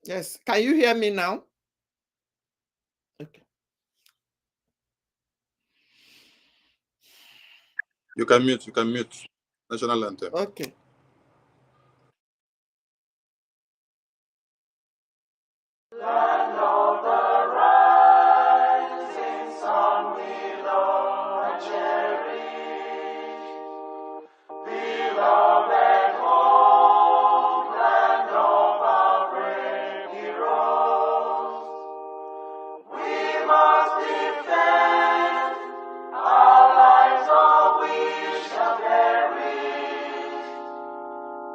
Yes. Can you hear me now? Okay. You can mute. You can mute. National anthem. Okay. Land of the rising sun, we love and cherish. Beloved homeland of our brave heroes. We must defend our lives, or we shall perish.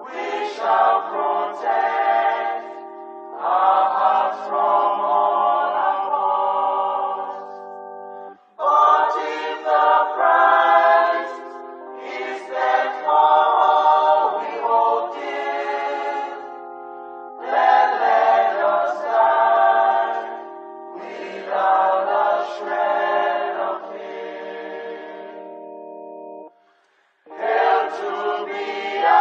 We shall protect our hearts from all our foes. But if the price is that for all we hold dear, then let us die without a shred of fear. Hail to Biafra,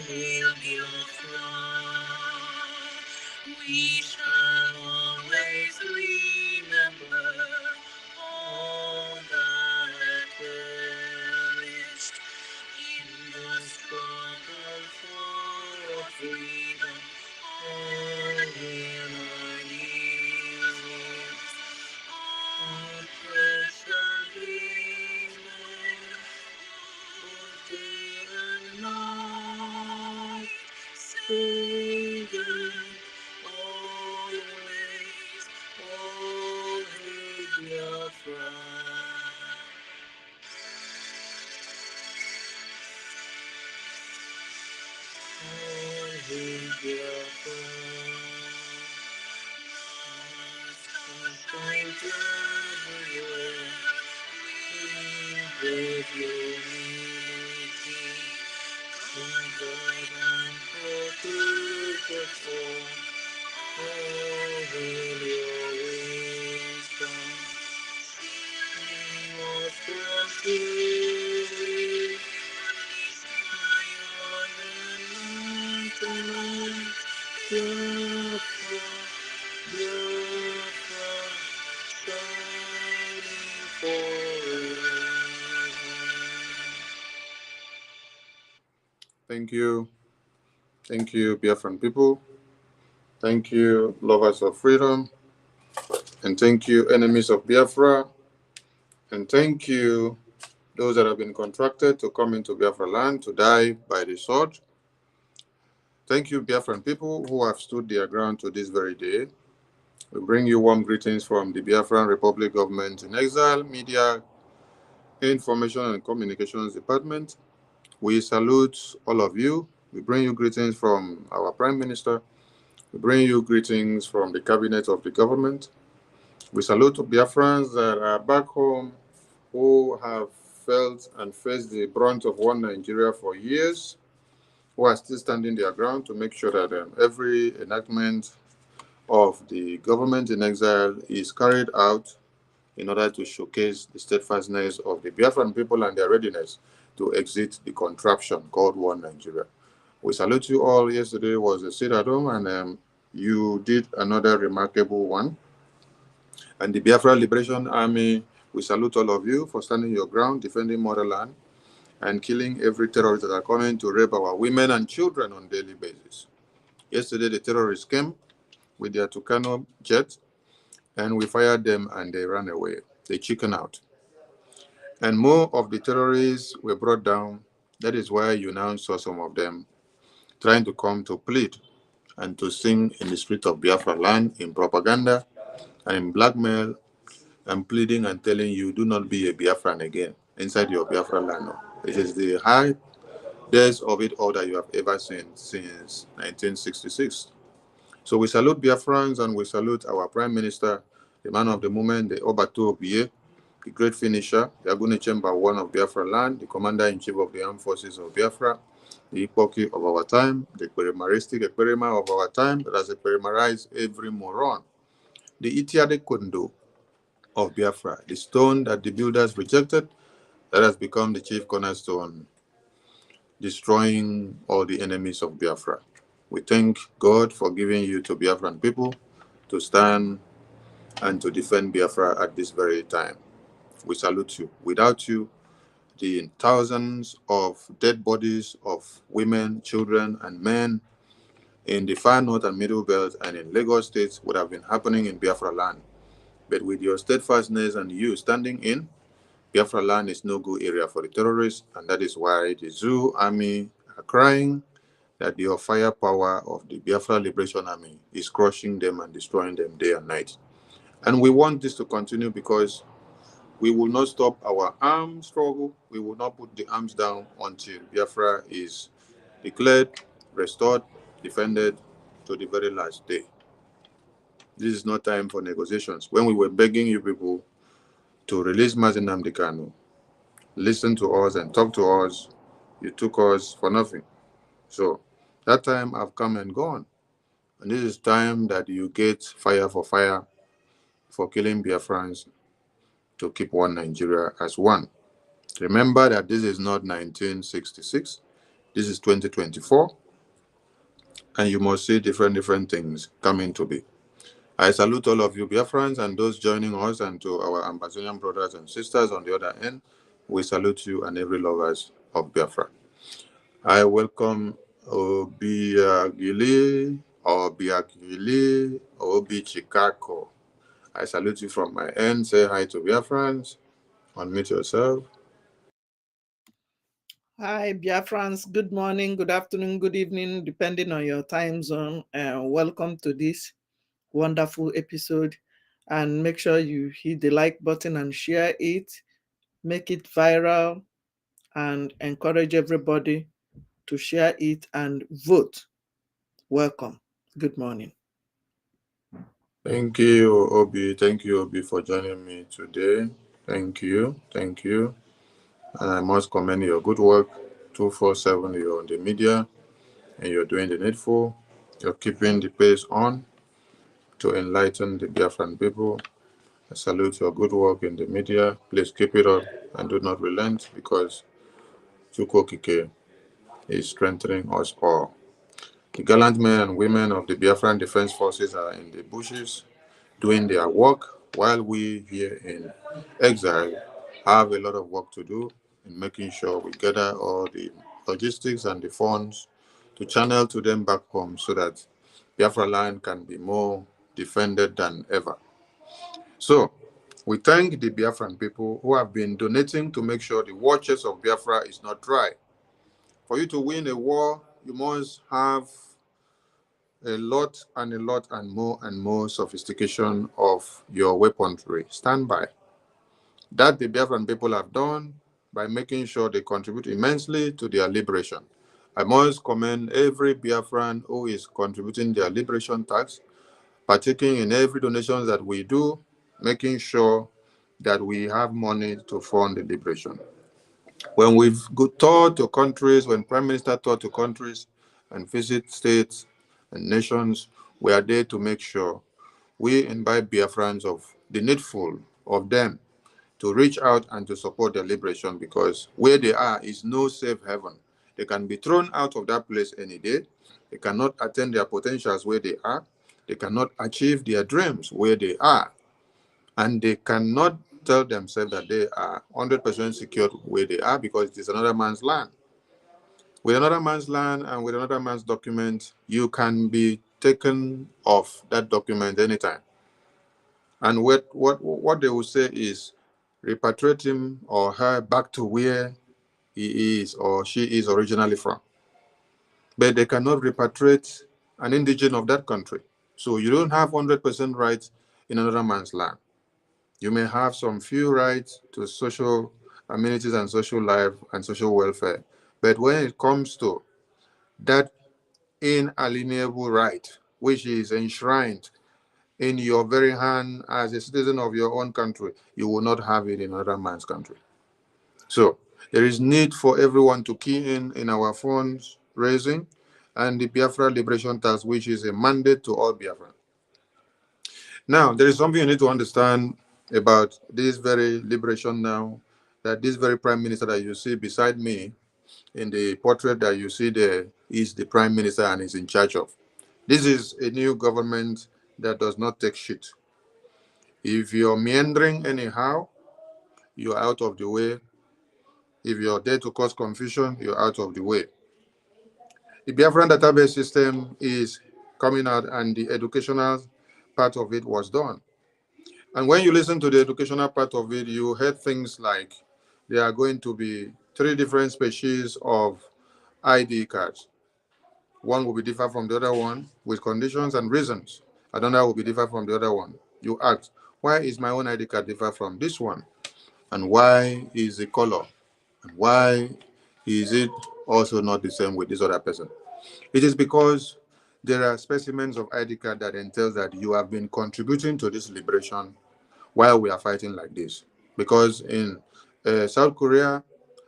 hail Biafra. We shall always remember all that perished in the struggle for our freedom and in our years. Our precious remain both day and night, singing always, all hail Biafra. All hail Biafra. Sunshine everywhere, we brave unity. From guide and protect us all. All hail your wisdom. We must pursue higher and night. Biafra, Biafra, shining forever. Thank you. Thank you, Biafran people. Thank you, lovers of freedom. And thank you, enemies of Biafra. And thank you, those that have been contracted to come into Biafra land to die by the sword. Thank you, Biafran people who have stood their ground to this very day. We bring you warm greetings from the Biafran Republic Government in Exile, Media, Information and Communications Department. We salute all of you. We bring you greetings from our Prime Minister. We bring you greetings from the Cabinet of the government. We salute Biafrans that are back home who have felt and faced the brunt of one Nigeria for years, who are still standing their ground to make sure that every enactment of the government in exile is carried out in order to showcase the steadfastness of the Biafran people and their readiness to exit the contraption called one Nigeria. We salute you all. Yesterday was a sit at home, and you did another remarkable one. And the Biafra Liberation Army, we salute all of you for standing your ground, defending motherland, and killing every terrorist that are coming to rape our women and children on a daily basis. Yesterday, the terrorists came with their Tucano jet, and we fired them, and they ran away. They chickened out. And more of the terrorists were brought down. That is why you now saw some of them trying to come to plead and to sing in the street of Biafra land in propaganda and in blackmail and pleading and telling you, do not be a Biafran again inside your Biafra land. No. It is the high days of it all that you have ever seen since 1966. So we salute Biafrans and we salute our Prime Minister, the man of the moment, the Obato Obie, the great finisher, the Agune Chamber One of Biafra land, the Commander-in-Chief of the Armed Forces of Biafra, the Ipoki of our time, the Perimaristic Perima of our time that has perimarized every moron, the Itiade Kondo of Biafra, the stone that the builders rejected, that has become the chief cornerstone, destroying all the enemies of Biafra. We thank God for giving you to Biafran people to stand and to defend Biafra at this very time. We salute you. Without you, the thousands of dead bodies of women, children, and men in the far north and middle belt and in Lagos states would have been happening in Biafra land. But with your steadfastness and you standing in, Biafra land is no go area for the terrorists, and that is why the Zoo Army are crying that the firepower of the Biafra Liberation Army is crushing them and destroying them day and night. And we want this to continue because we will not stop our armed struggle. We will not put the arms down until Biafra is declared, restored, defended to the very last day. This is not time for negotiations. When we were begging you people to release Mazi Nnamdi Kanu, listen to us and talk to us, you took us for nothing. So that time have come and gone. And this is time that you get fire for killing Biafrans to keep one Nigeria as one. Remember that this is not 1966. This is 2024, and you must see different things coming to be. I salute all of you Biafrans and those joining us, and to our Ambazonian brothers and sisters on the other end. We salute you and every lovers of Biafra. I welcome Obiagili, Obi Chikako. I salute you from my end. Say hi to Biafrans. Unmute yourself. Hi, Biafrans. Good morning, good afternoon, good evening, depending on your time zone. Welcome to this wonderful episode. And make sure you hit the like button and share it, make it viral, and encourage everybody to share it and vote. Welcome. Good morning. Thank you, Obi. Thank you, Obi, for joining me today. Thank you. Thank you. And I must commend your good work. 247, you're on the media and you're doing the needful. You're keeping the pace on to enlighten the Biafran people. I salute your good work in the media. Please keep it up and do not relent, because Chukokike is strengthening us all. The gallant men and women of the Biafran Defense Forces are in the bushes doing their work, while we here in exile have a lot of work to do in making sure we gather all the logistics and the funds to channel to them back home, so that Biafra land can be more defended than ever. So we thank the Biafran people who have been donating to make sure the waters of Biafra is not dry. For you to win a war, you must have a lot and more sophistication of your weaponry. Stand by. That the Biafran people have done by making sure they contribute immensely to their liberation. I must commend every Biafran who is contributing their liberation tax, partaking in every donation that we do, making sure that we have money to fund the liberation. When we've toured to countries, when Prime Minister toured to countries and visit states and nations, we are there to make sure we invite Biafrans of the needful of them to reach out and to support their liberation, because where they are is no safe haven. They can be thrown out of that place any day. They cannot attain their potentials where they are. They cannot achieve their dreams where they are. And they cannot tell themselves that they are 100% secure where they are, because it is another man's land. With another man's land and with another man's document, you can be taken off that document anytime. And what they will say is, repatriate him or her back to where he is or she is originally from. But they cannot repatriate an indigene of that country. So you don't have 100% rights in another man's land. You may have some few rights to social amenities and social life and social welfare. But when it comes to that inalienable right, which is enshrined in your very hand as a citizen of your own country, you will not have it in another man's country. So there is need for everyone to key in our funds raising and the Biafra Liberation Task, which is a mandate to all Biafra. Now, there is something you need to understand about this very liberation now, that this very Prime Minister that you see beside me in the portrait that you see there is the Prime Minister and is in charge of. This is a new government that does not take shit. If you're meandering anyhow, you're out of the way. If you're there to cause confusion, you're out of the way. The Biafran database system is coming out, and the educational part of it was done. And when you listen to the educational part of it, you heard things like there are going to be 3 different species of ID cards. One will be different from the other one with conditions and reasons. Another will be different from the other one. You ask, why is my own ID card different from this one? And why is the color? And why is it also not the same with this other person? It is because there are specimens of ID card that entails that you have been contributing to this liberation while we are fighting like this. Because in South Korea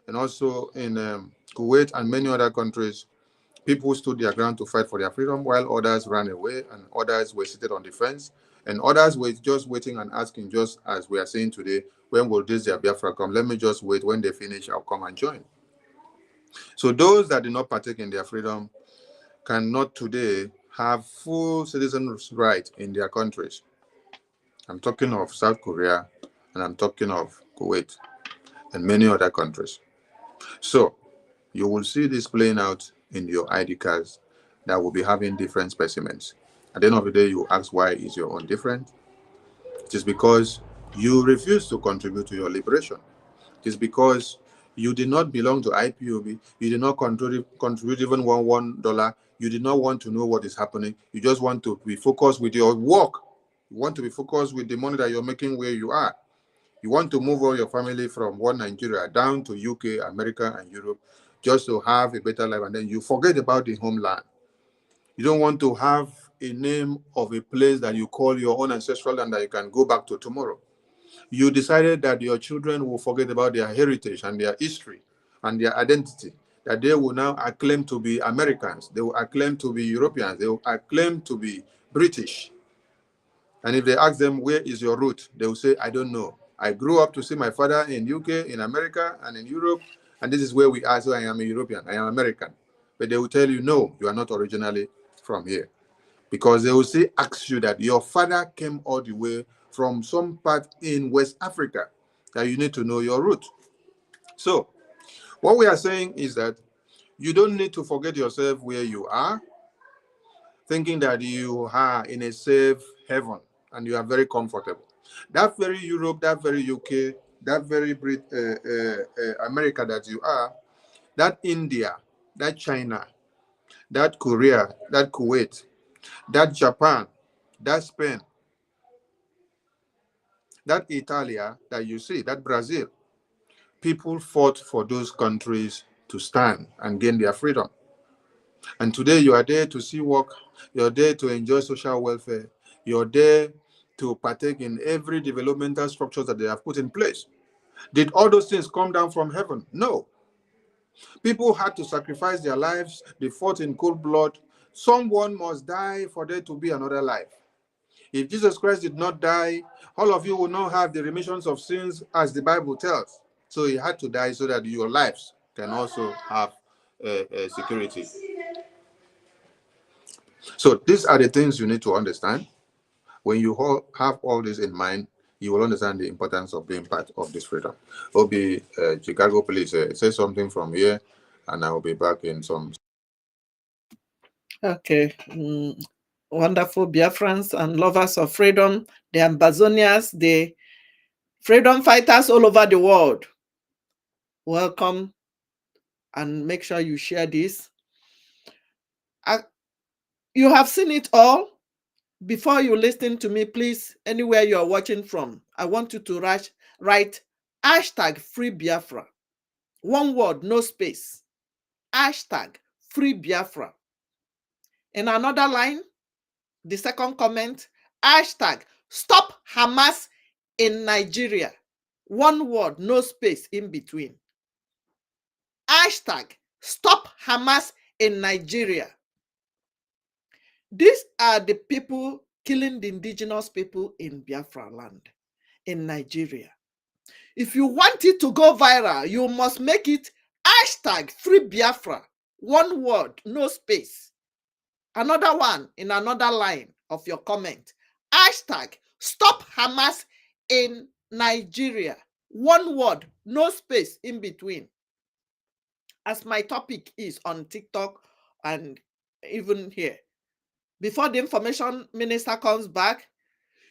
and also in Kuwait and many other countries, people stood their ground to fight for their freedom, while others ran away and others were seated on the fence, and others were just waiting and asking, just as we are saying today, when will this their Biafra come? Let me just wait. When they finish, I'll come and join. So those that did not partake in their freedom cannot today have full citizens' right in their countries. I'm talking of South Korea, and I'm talking of Kuwait and many other countries. So you will see this playing out in your ID cards that will be having different specimens. At the end of the day, you ask, why is your own different? It is because you refuse to contribute to your liberation. It is because you did not belong to IPOB. You did not contribute even $1. You did not want to know what is happening. You just want to be focused with your work. You want to be focused with the money that you're making where you are. You want to move all your family from one Nigeria down to UK, America, and Europe just to have a better life, and then you forget about the homeland. You don't want to have a name of a place that you call your own ancestral land that you can go back to tomorrow. You decided that your children will forget about their heritage and their history and their identity, that they will now acclaim to be Americans, they will acclaim to be Europeans, they will acclaim to be British. And if they ask them, where is your root? They will say, I don't know. I grew up to see my father in UK, in America, and in Europe, and this is where we are, so I am a European, I am American. But they will tell you, no, you are not originally from here. Because they will say, ask you that your father came all the way from some part in West Africa, that you need to know your root. So what we are saying is that you don't need to forget yourself where you are, thinking that you are in a safe heaven and you are very comfortable. That very Europe, that very UK, that very America that you are, that India, that China, that Korea, that Kuwait, that Japan, that Spain, that Italia that you see, that Brazil, people fought for those countries to stand and gain their freedom. And today you are there to see work, you're there to enjoy social welfare, you're there to partake in every developmental structure that they have put in place. Did all those things come down from heaven? No. People had to sacrifice their lives, they fought in cold blood. Someone must die for there to be another life. If Jesus Christ did not die, all of you will not have the remissions of sins as the Bible tells. So he had to die so that your lives can also have security. So these are the things you need to understand. When you have all this in mind, you will understand the importance of being part of this freedom. Obi, Chicago, please say something from here, and I will be back in some. Okay. Wonderful Biafrans and lovers of freedom, the Ambazonians, the freedom fighters all over the world. Welcome, and make sure you share this. You have seen it all. Before you listen to me, please, anywhere you are watching from, I want you to write hashtag free Biafra. One word, no space. Hashtag free Biafra. In another line, the second comment, hashtag stop Hamas in Nigeria. One word, no space in between. Hashtag stop Hamas in Nigeria. These are the people killing the indigenous people in Biafra land, in Nigeria. If you want it to go viral, you must make it hashtag free Biafra. One word, no space. Another one in another line of your comment. Hashtag stop Hamas in Nigeria. One word, no space in between. As my topic is on TikTok and even here. Before the information minister comes back,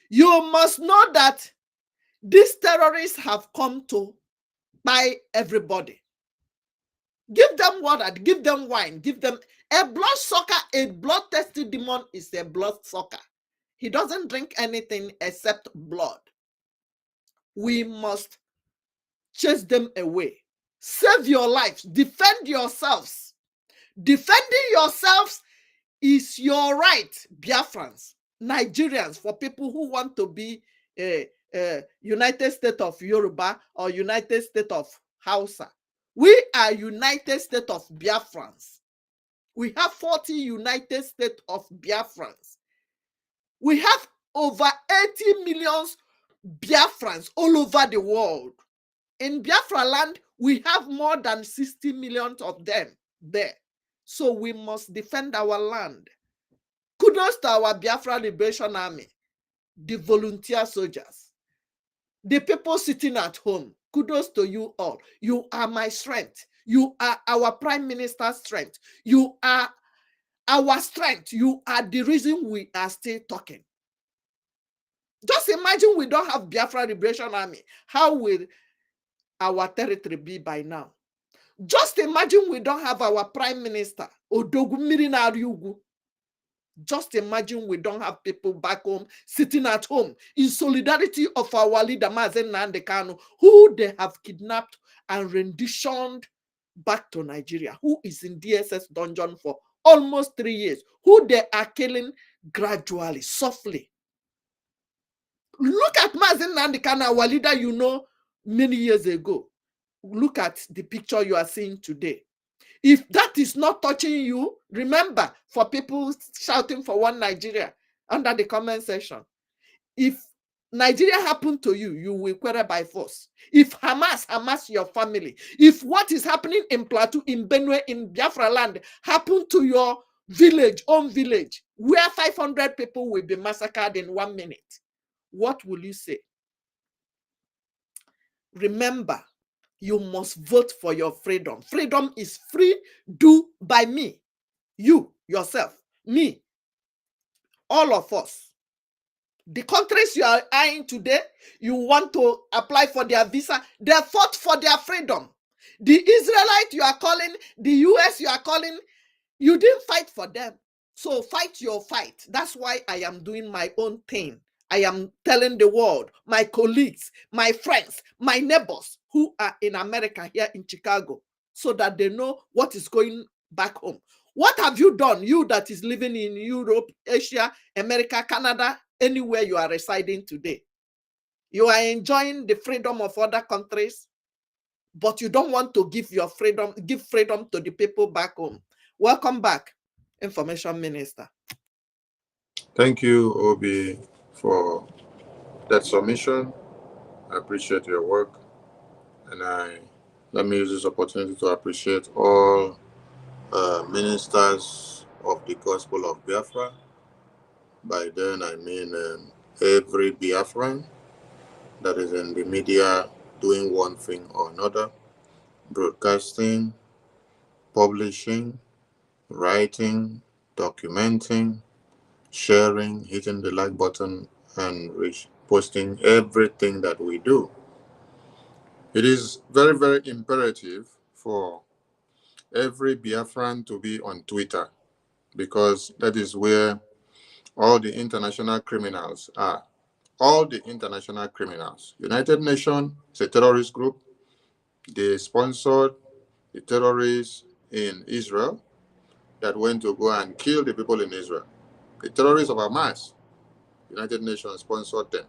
you must know that these terrorists have come to buy everybody. Give them water, give them wine, give them a bloodsucker. A bloodthirsty demon is a bloodsucker. He doesn't drink anything except blood. We must chase them away. Save your lives. Defend yourselves. Defending yourselves is your right, Biafrans, Nigerians, for people who want to be a United States of Yoruba or United States of Hausa. We are United States of Biafrans. We have 40 United States of Biafrans. We have over 80 million Biafrans all over the world. In Biafra land, We have more than 60 million of them there. So we must defend our land. Kudos to our Biafra Liberation Army, the volunteer soldiers, the people sitting at home. Kudos to you all. You are my strength. You are our Prime Minister's strength. You are our strength. You are the reason we are still talking. Just imagine we don't have Biafra Liberation Army. How will our territory be by now? Just imagine we don't have our Prime Minister, Odogwu Mmiri na-arị ugwu. Just imagine we don't have people back home, sitting at home, in solidarity of our leader, Mazen Nnamdi Kanu, who they have kidnapped and renditioned back to Nigeria, who is in DSS dungeon for almost 3 years, who they are killing gradually, softly. Look at Mazen Nnamdi Kanu, our leader, you know, many years ago. Look at the picture you are seeing today. If that is not touching you, remember, for people shouting for one Nigeria under the comment section, if Nigeria happened to you, you will quarrel by force. If Hamas your family. If what is happening in Plateau, in Benue, in Biafra land, happened to your village, own village, where 500 people will be massacred in 1 minute, what will you say? Remember, you must vote for your freedom. Freedom is free, do by me, you, yourself, me, all of us. The countries you are eyeing today, you want to apply for their visa, they fought for their freedom. The Israelite you are calling, the US you are calling, you didn't fight for them. So fight your fight. That's why I am doing my own thing. I am telling the world, my colleagues, my friends, my neighbors who are in America, here in Chicago, so that they know what is going back home. What have you done, you that is living in Europe, Asia, America, Canada, anywhere you are residing today? You are enjoying the freedom of other countries, but you don't want to give your freedom, give freedom to the people back home. Welcome back, Information Minister. Thank you, Obi, for that submission. I appreciate your work, and let me use this opportunity to appreciate all ministers of the gospel of Biafra. By then, I mean every Biafran that is in the media doing one thing or another: broadcasting, publishing, writing, documenting, sharing, hitting the like button, and posting everything that we do. It is very, very imperative for every Biafran to be on Twitter, because that is where all the international criminals are. All the international criminals. United Nations is a terrorist group. They sponsored the terrorists in Israel that went to go and kill the people in Israel. The terrorists of Hamas, United Nations sponsored them.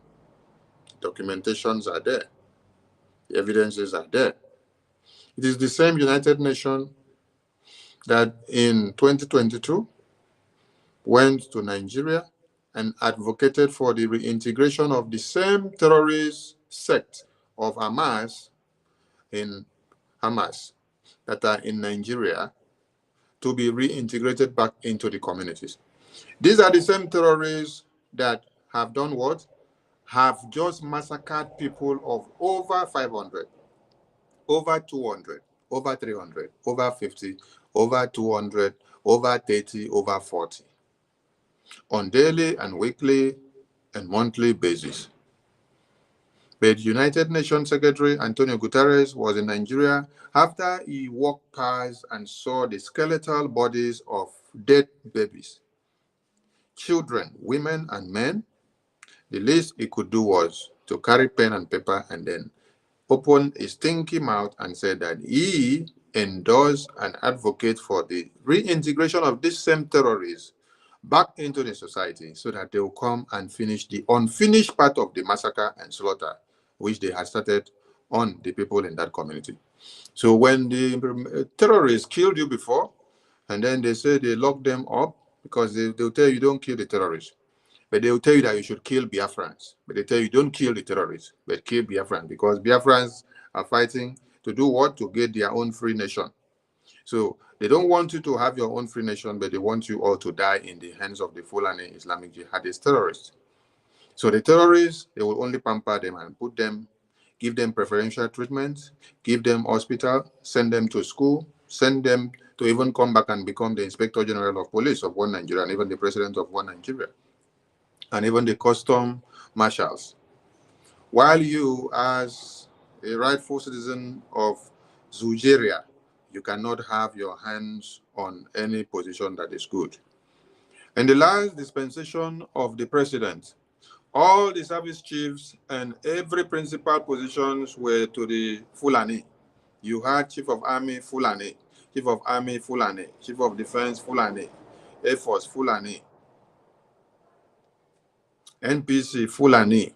Documentations are there. The evidences are there. It is the same United Nations that in 2022 went to Nigeria and advocated for the reintegration of the same terrorist sect of Hamas that are in Nigeria to be reintegrated back into the communities. These are the same terrorists that have done what? Have just massacred people of over 500, over 200, over 300, over 50, over 200, over 30, over 40 on daily and weekly and monthly basis. But United Nations Secretary Antonio Guterres was in Nigeria after he walked past and saw the skeletal bodies of dead babies, children, women, and men. The least he could do was to carry pen and paper and then open his stinky mouth and said that he endorsed and advocate for the reintegration of these same terrorists back into the society so that they will come and finish the unfinished part of the massacre and slaughter which they had started on the people in that community. So when the terrorists killed you before, and then they say they lock them up because they'll tell you don't kill the terrorists, but they'll tell you that you should kill Biafrans. But they tell you don't kill the terrorists, but kill Biafrans, because Biafrans are fighting To do what? To get their own free nation. So they don't want you to have your own free nation, but they want you all to die in the hands of the Fulani Islamic jihadist terrorists. So the terrorists, they will only pamper them and put them, give them preferential treatment, give them hospital, send them to school, send them to even come back and become the Inspector General of Police of one Nigeria, and even the President of one Nigeria, and even the custom marshals. While you, as a rightful citizen of Zoogeria, you cannot have your hands on any position that is good. In the last dispensation of the president, all the service chiefs and every principal positions were to the Fulani. You had Chief of Army Fulani, Chief of Army Fulani, Chief of Defense Fulani, Air Force Fulani, NPC Fulani,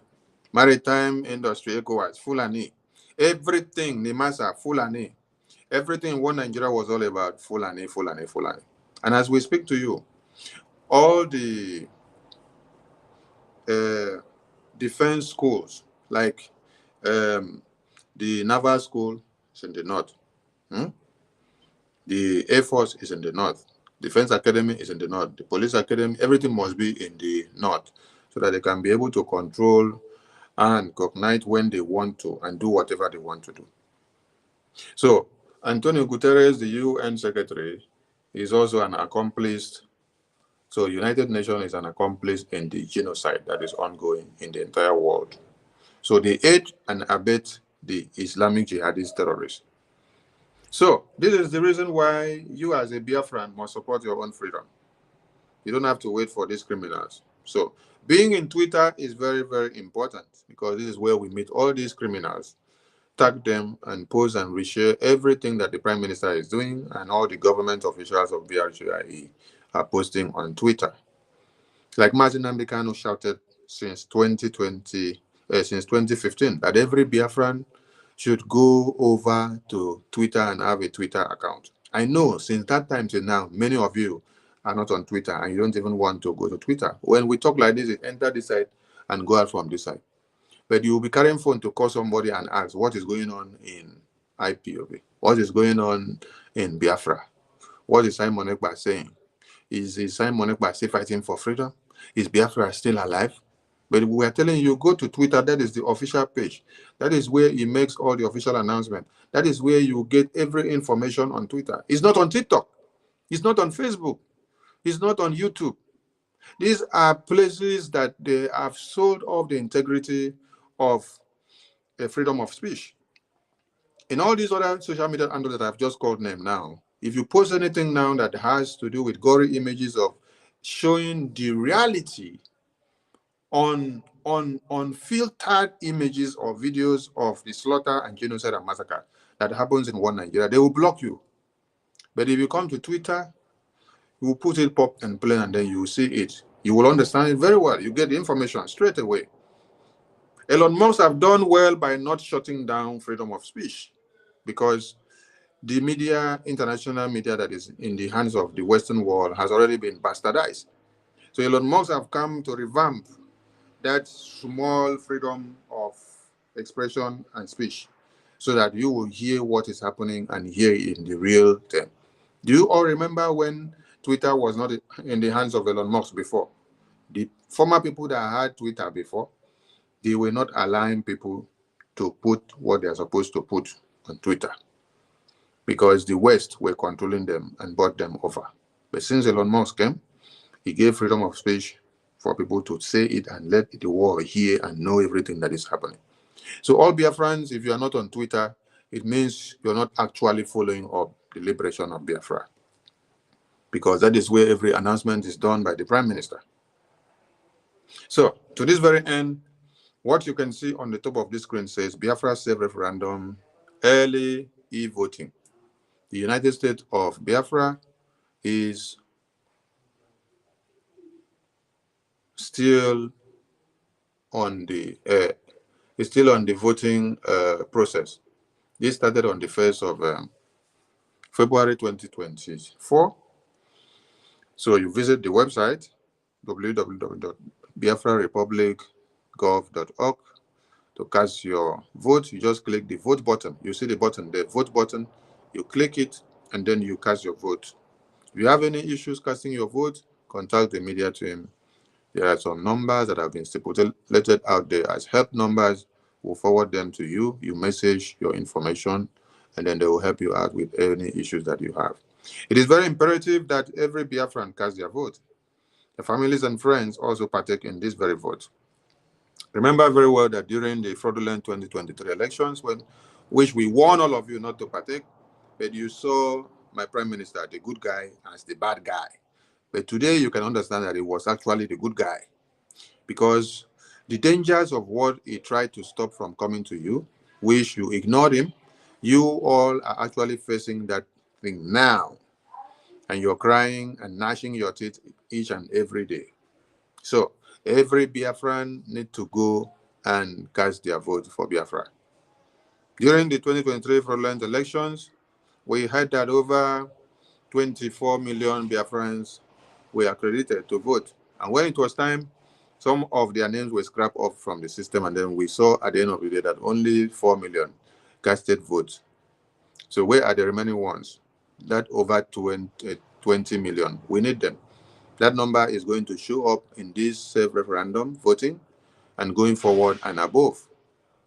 Maritime Industry ECOWAS Fulani, everything, Nimasa Fulani, everything in one Nigeria was all about Fulani, Fulani, Fulani. And as we speak to you, all the defense schools, like the Naval School is in the north. The Air Force is in the north. Defense Academy is in the north. The Police Academy, everything must be in the north so that they can be able to control and cognite when they want to and do whatever they want to do. So Antonio Guterres, the UN Secretary, is also an accomplished. So United Nations is an accomplice in the genocide that is ongoing in the entire world. So they aid and abet the Islamic jihadist terrorists. So this is the reason why you as a Biafran must support your own freedom. You don't have to wait for these criminals. So being in Twitter is very, very important because this is where we meet all these criminals, tag them and post and reshare everything that the Prime Minister is doing and all the government officials of BRGIE are posting on Twitter. Like Martin Ambikano shouted since 2020, since 2015, that every Biafran should go over to Twitter and have a Twitter account. I know since that time till now, many of you are not on Twitter and you don't even want to go to Twitter. When we talk like this, it enter this side and go out from this side. But you will be carrying phone to call somebody and ask what is going on in IPOB, what is going on in Biafra, what is Simon Ekpa saying? Is Simon Ekpa still fighting for freedom? Is Biafra still alive? But we are telling you, go to Twitter. That is the official page. That is where he makes all the official announcements. That is where you get every information on Twitter. It's not on TikTok. It's not on Facebook. It's not on YouTube. These are places that they have sold off the integrity of freedom of speech. In all these other social media handles that I've just called name now, if you post anything now that has to do with gory images of showing the reality on filtered images or videos of the slaughter and genocide and massacre that happens in one Nigeria, they will block you. But if you come to Twitter, you will put it pop and plain and then you will see it. You will understand it very well. You get the information straight away. Elon Musk have done well by not shutting down freedom of speech because the media, international media that is in the hands of the Western world has already been bastardized. So Elon Musk have come to revamp that small freedom of expression and speech so that you will hear what is happening and hear it in the real time. Do you all remember when Twitter was not in the hands of Elon Musk before? The former people that had Twitter before, they were not allowing people to put what they are supposed to put on Twitter because the West were controlling them and bought them over. But since Elon Musk came, he gave freedom of speech for people to say it and let the world hear and know everything that is happening. So all Biafrans, if you are not on Twitter, it means you're not actually following up the liberation of Biafra, because that is where every announcement is done by the Prime Minister. So to this very end, what you can see on the top of this screen says Biafra Safe Referendum, early e-voting. The United States of Biafra is still on the voting process. This started on the 1st of February 2024. So you visit the website www.biafrarepublic.gov.org to cast your vote, you just click the vote button. You see the button, the vote button, you click it, and then you cast your vote. If you have any issues casting your vote, contact the media team. There are some numbers that have been stipulated out there as help numbers. We'll forward them to you. You message your information, and then they will help you out with any issues that you have. It is very imperative that every Biafran cast their vote. The families and friends also partake in this very vote. Remember very well that during the fraudulent 2023 elections, which we warned all of you not to partake, but you saw my prime minister, the good guy, as the bad guy. But today you can understand that he was actually the good guy, because the dangers of what he tried to stop from coming to you, which you ignored him, you all are actually facing that thing now. And you're crying and gnashing your teeth each and every day. So every Biafran need to go and cast their vote for Biafra. During the 2023 fraudulent elections, we heard that over 24 million Biafrans were accredited to vote. And when it was time, some of their names were scrapped off from the system, and then we saw at the end of the day that only 4 million casted votes. So where are the remaining ones? That over 20 million. We need them. That number is going to show up in this self-referendum voting and going forward and above.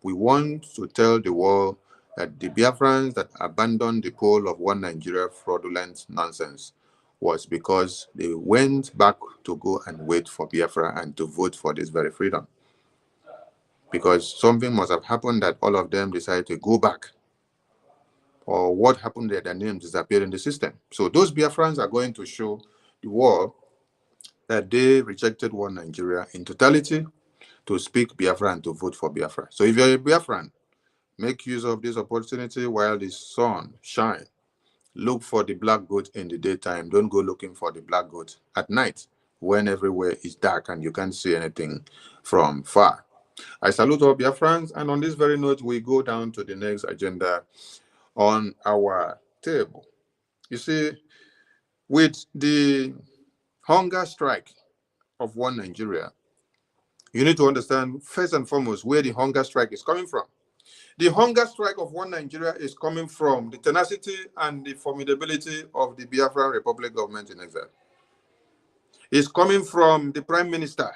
We want to tell the world that the Biafrans that abandoned the pole of one Nigeria fraudulent nonsense was because they went back to go and wait for Biafra and to vote for this very freedom. Because something must have happened that all of them decided to go back. Or what happened that their names disappeared in the system. So those Biafrans are going to show the world that they rejected one Nigeria in totality to speak Biafra and to vote for Biafra. So if you're a Biafran, make use of this opportunity while the sun shines. Look for the black goat in the daytime. Don't go looking for the black goat at night when everywhere is dark and you can't see anything from far. I salute all Biafrans, and on this very note, we go down to the next agenda on our table. You see, with the hunger strike of one Nigeria, you need to understand first and foremost where the hunger strike is coming from. The hunger strike of one Nigeria is coming from the tenacity and the formidability of the Biafra Republic government in exile. It's coming from the Prime Minister.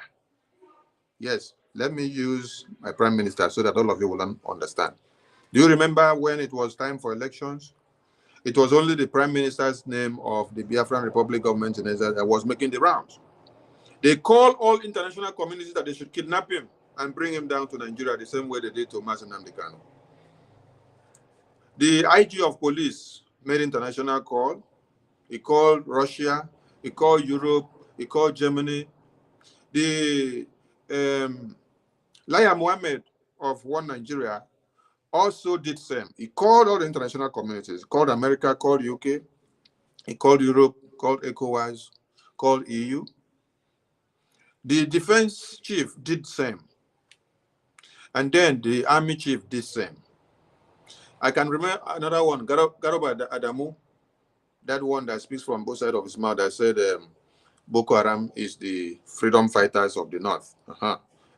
Yes, let me use my Prime Minister so that all of you will understand. Do you remember when it was time for elections? It was only the Prime Minister's name of the Biafran Republic government in exile that was making the rounds. They called all international communities that they should kidnap him and bring him down to Nigeria the same way they did to MASSACRE. The IG of police made international call. He called Russia. He called Europe. He called Germany. The Laya Mohammed of One Nigeria also did same. He called all the international communities. He called America, called UK. He called Europe, called ECOWAS, called EU. The defense chief did same. And then the army chief did same. I can remember another one, Garoba Adamu, that one that speaks from both sides of his mouth, that said Boko Haram is the freedom fighters of the North.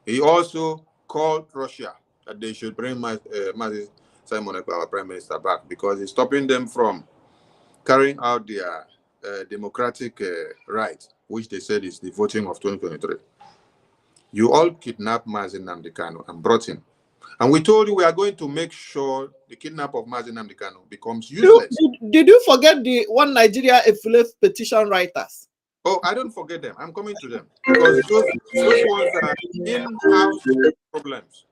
He also called Russia that they should bring Simon Ekpa, our prime minister, back because he's stopping them from carrying out their democratic right, which they said is the voting of 2023. You all kidnapped Mazi Nnamdi Kanu and brought him. And we told you we are going to make sure the kidnap of Mazi Nnamdi Kanu becomes useless. Did you forget the One Nigeria affiliate petition writers? Oh, I don't forget them. I'm coming to them. Because those ones are in-house problems.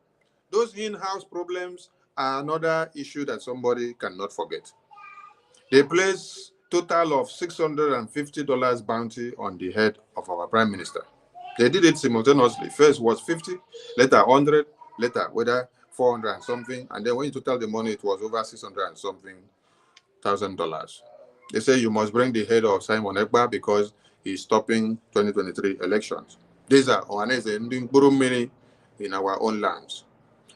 Those in-house problems are another issue that somebody cannot forget. They place total of $650 bounty on the head of our prime minister. They did it simultaneously. First was 50, later 100, later whether 400 and something, and then when you total the money, it was over 600 and something $1,000. They say you must bring the head of Simon Ekpa because he's stopping 2023 elections. These are Ohaneze in our own lands.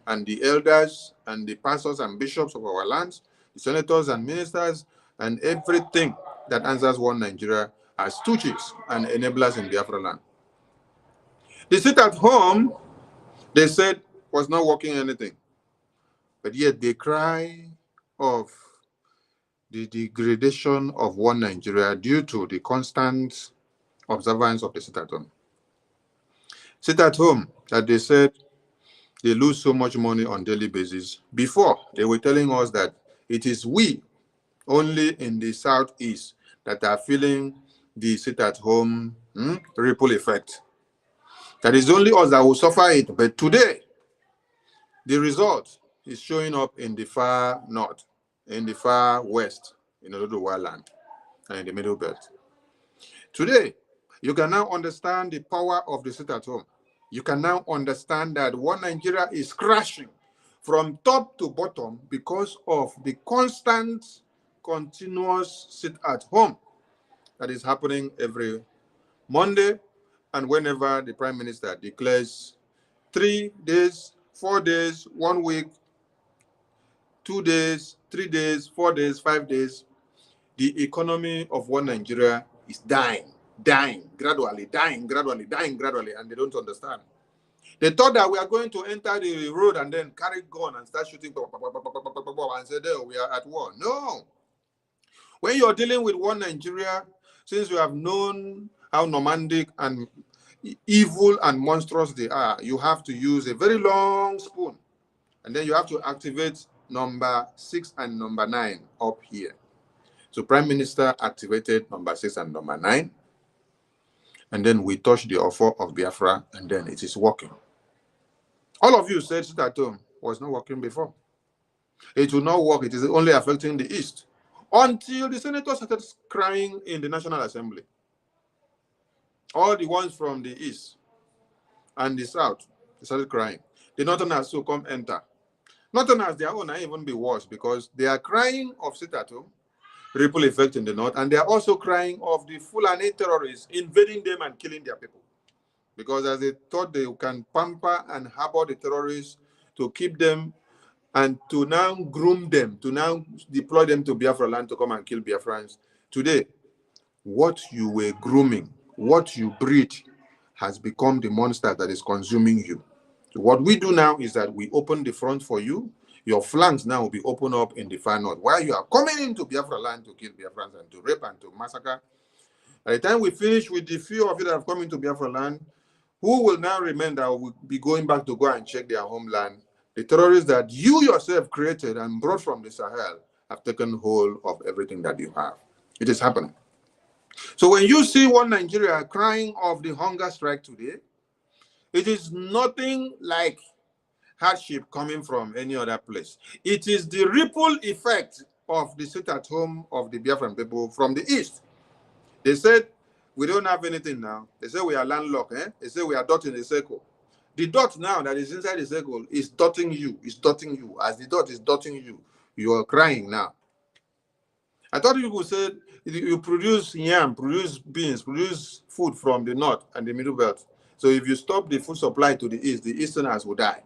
And the elders and the pastors and bishops of our lands, the senators and ministers, and everything that answers One Nigeria are stooges and enablers in Biafra land. They sit at home, they said was not working anything. But yet they cry of the degradation of one Nigeria due to the constant observance of the sit at home. Sit at home that they said they lose so much money on daily basis. Before, they were telling us that it is we only in the southeast that are feeling the sit at home ripple effect. That is only us that will suffer it. But today, the result is showing up in the far north, in the far west, in the Oduduwa land, and in the middle belt. Today, you can now understand the power of the sit at home. You can now understand that one Nigeria is crashing from top to bottom because of the constant, continuous sit at home that is happening every Monday, and whenever the Prime Minister declares 3 days, 4 days, 1 week, 2 days, 3 days, 4 days, 5 days, the economy of one Nigeria is dying gradually, and they don't understand. They thought that we are going to enter the road and then carry gun and start shooting and say, there, we are at war. No. When you're dealing with one Nigeria, since you have known how nomadic and evil and monstrous they are, you have to use a very long spoon. And then you have to activate number 6 and number 9 up here. So Prime Minister activated number 6 and number 9. And then we touched the offer of Biafra, and then it is working. All of you said sit at home was not working before. It will not work. It is only affecting the East. Until the senators started crying in the National Assembly. All the ones from the East and the South, they started crying. The Northerners to come enter. Northerners, their own might even be worse because they are crying of sit at home, ripple effect in the North, and they are also crying of the Fulani terrorists invading them and killing their people. Because as they thought they can pamper and harbor the terrorists to keep them and to now groom them, to now deploy them to Biafra land to come and kill Biafrans. Today, what you were grooming, what you breed, has become the monster that is consuming you. So what we do now is that we open the front for you. Your flanks now will be opened up in the far north. While you are coming into Biafra land to kill Biafrans and to rape and to massacre, by the time we finish with the few of you that have come into Biafra land, who will now remain that will be going back to go and check their homeland? The terrorists that you yourself created and brought from the Sahel have taken hold of everything that you have. It is happening. So when you see one Nigeria crying of the hunger strike today, it is nothing like hardship coming from any other place. It is the ripple effect of the sit at home of the Biafran people from the East. They said, we don't have anything now. They say we are landlocked. They say we are dot in a circle. The dot now that is inside the circle is dotting you. It's dotting you. As the dot is dotting you, you are crying now. I thought people said you produce yam, produce beans, produce food from the north and the middle belt. So if you stop the food supply to the east, the easterners will die.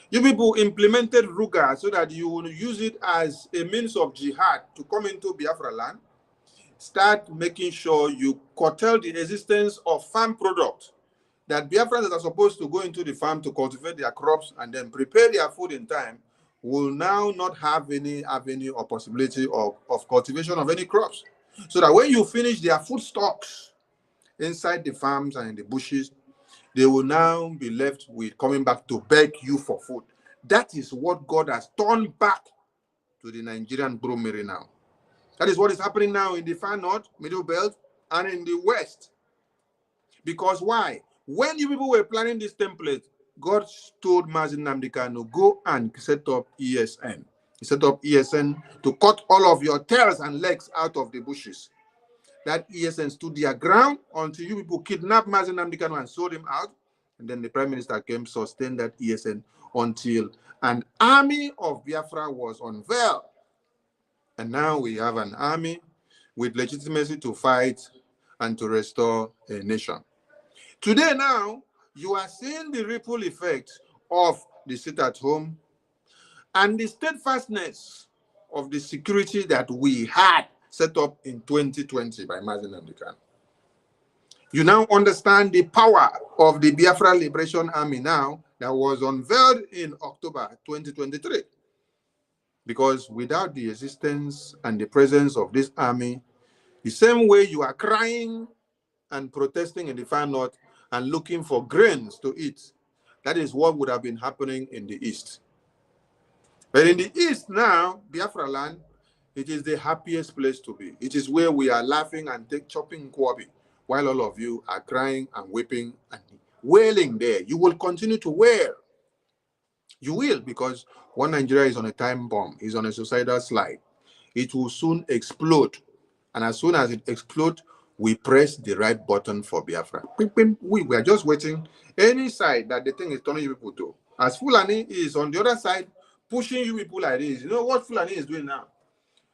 You people implemented Ruga so that you will use it as a means of jihad to come into Biafra land. Start making sure you curtail the existence of farm products that Biafrans that are supposed to go into the farm to cultivate their crops and then prepare their food in time will now not have any avenue or possibility of cultivation of any crops. So that when you finish their food stocks inside the farms and in the bushes, they will now be left with coming back to beg you for food. That is what God has turned back to the Nigerian bromary now. That is what is happening now in the far north, middle belt, and in the west. Because why? When you people were planning this template, God told Mazi Nnamdi Kanu, go and set up ESN. He set up ESN to cut all of your tails and legs out of the bushes. That ESN stood their ground until you people kidnapped Mazi Nnamdi Kanu and sold him out. And then the Prime Minister came, sustained that ESN until an army of Biafra was unveiled. And now we have an army with legitimacy to fight and to restore a nation. Today now, you are seeing the ripple effect of the sit at home and the steadfastness of the security that we had set up in 2020 by Mazi Nnamdi Kanu. You now understand the power of the Biafra Liberation Army now that was unveiled in October 2023. Because without the existence and the presence of this army, the same way you are crying and protesting in the far north and looking for grains to eat, that is what would have been happening in the east. But in the east now, Biafra land, it is the happiest place to be. It is where we are laughing and chopping kwabi, while all of you are crying and weeping and wailing there. You will continue to wail. You will, because one Nigeria is on a time bomb, is on a suicidal slide. It will soon explode. And as soon as it explodes, we press the right button for Biafra. We are just waiting. Any side that the thing is turning you people to. As Fulani is on the other side, pushing you people like this. You know what Fulani is doing now?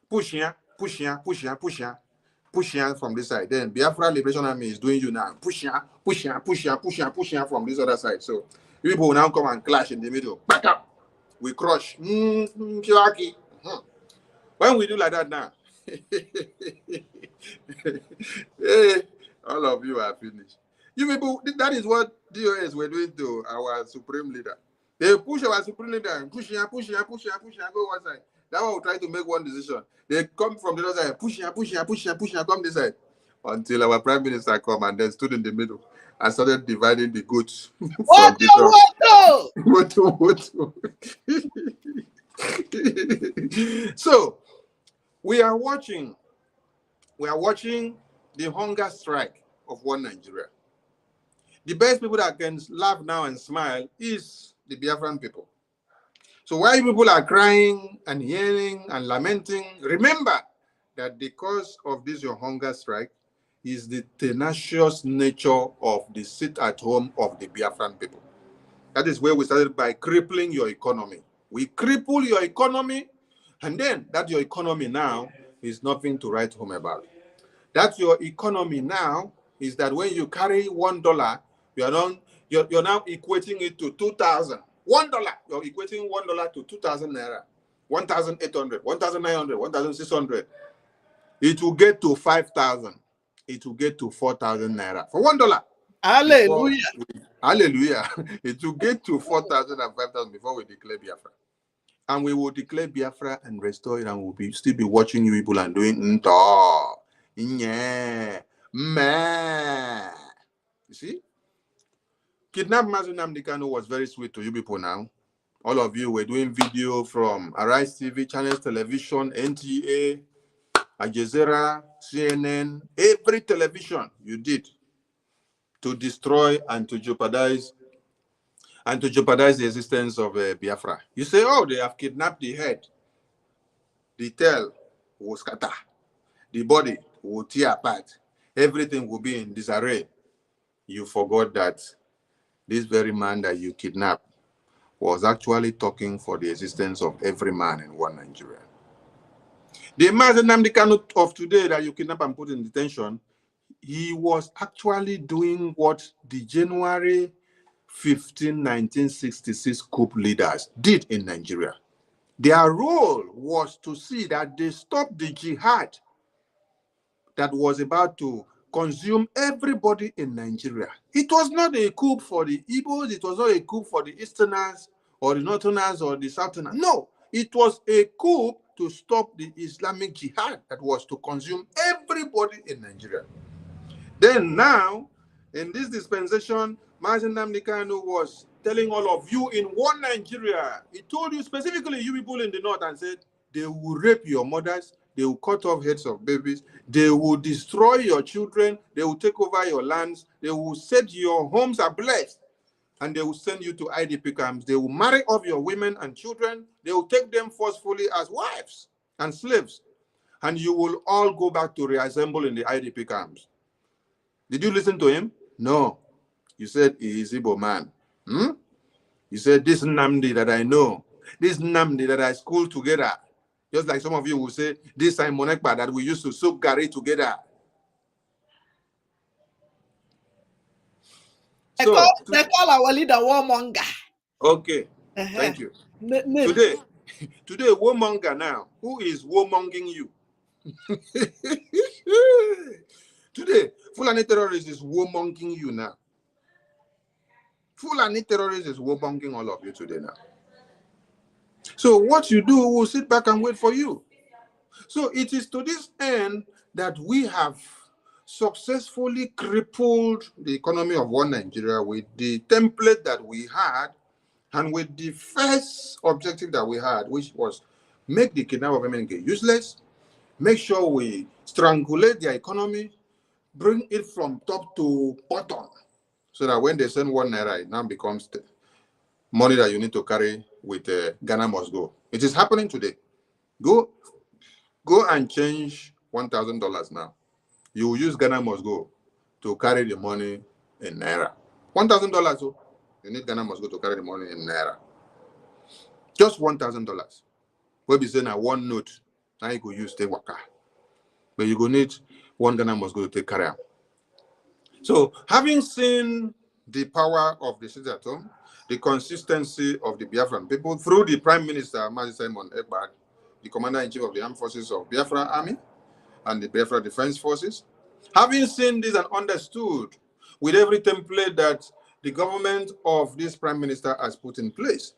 Pushing, pushing, pushing, pushing, pushing from this side. Then Biafra Liberation Army is doing you now. Pushing, pushing, pushing, pushing, pushing from this other side. So people will now come and clash in the middle. Back up. We crush. When we do like that now, hey, all of you are finished. You people, that is what DOS were doing to our supreme leader. They push our supreme leader and pushing, pushing, pushing, pushing, and go one side. That one will try to make one decision. They come from the other side, pushing, pushing, pushing, pushing, come this side. Until our prime minister come and then stood in the middle and started dividing the goods from the top. WOTOWOTO! So we are watching the hunger strike of one Nigeria. The best people that can laugh now and smile is the Biafran people. So while people are crying and yelling and lamenting, remember that the cause of this your hunger strike is the tenacious nature of the sit-at-home of the Biafran people. That is where we started by crippling your economy. We cripple your economy, and then that your economy now is nothing to write home about. That your economy now is that when you carry $1, you're now equating it to 2,000. $1, you're equating $1 to 2,000 naira, 1,800, 1,900, 1,600. It will get to 5,000. It will get to 4,000 naira for $1. Hallelujah. Hallelujah. It will get to 4,000 and 5,000 before we declare Biafra. And we will declare Biafra and restore it, and we'll still be watching you people and doing nto, nye, meh. You see? Kidnap Mazi Nnamdi Kanu was very sweet to you people now. All of you were doing video from Arise TV, Channels Television, NTA, Al Jazeera, CNN, every television you did to destroy and to jeopardize the existence of Biafra. You say, oh, they have kidnapped the head. The tail will scatter. The body will tear apart. Everything will be in disarray. You forgot that this very man that you kidnapped was actually talking for the existence of every man in one Nigeria. The Mazi Nnamdi Kanu of today that you kidnap and put in detention, he was actually doing what the January 15, 1966 coup leaders did in Nigeria. Their role was to see that they stopped the jihad that was about to consume everybody in Nigeria. It was not a coup for the Igbos, it was not a coup for the Easterners or the Northerners or the Southerners. No, it was a coup to stop the Islamic jihad that was to consume everybody in Nigeria. Then now, in this dispensation, Mazi Nnamdi Kanu was telling all of you in one Nigeria, he told you specifically, you people in the north, and said, they will rape your mothers, they will cut off heads of babies, they will destroy your children, they will take over your lands, they will set your homes ablaze, and they will send you to IDP camps. They will marry off your women and children, they will take them forcefully as wives and slaves, and you will all go back to reassemble in the IDP camps. Did you listen to him? No. You said he is Igbo man. You said this Nnamdi that I know, this Nnamdi that I schooled together. Just like some of you will say, this Simon Ekpa that we used to soak Gary together. They So call our leader warmonger. okay, thank you. Today, warmonger now. Who is warmongering you? Today, Fulani terrorist is warmongering you now. Fulani terrorists is wobonking all of you today now. So what you do will sit back and wait for you. So it is to this end that we have successfully crippled the economy of one Nigeria with the template that we had and with the first objective that we had, which was make the kidnapping of women useless, make sure we strangulate their economy, bring it from top to bottom, so that when they send 1 naira, it now becomes money that you need to carry with Ghana must go. It is happening today. Go and change $1,000 now. You will use Ghana must go to carry the money in naira. $1,000. So you need Ghana must go to carry the money in naira. Just $1,000. We'll be saying one note. Now you could use the waka. But you go need one Ghana must go to take carry. So having seen the power of the city at home, the consistency of the Biafran people through the Prime Minister, Mazi Simon Ekbad, the Commander-in-Chief of the Armed Forces of Biafra Army and the Biafra Defense Forces, having seen this and understood with every template that the government of this Prime Minister has put in place,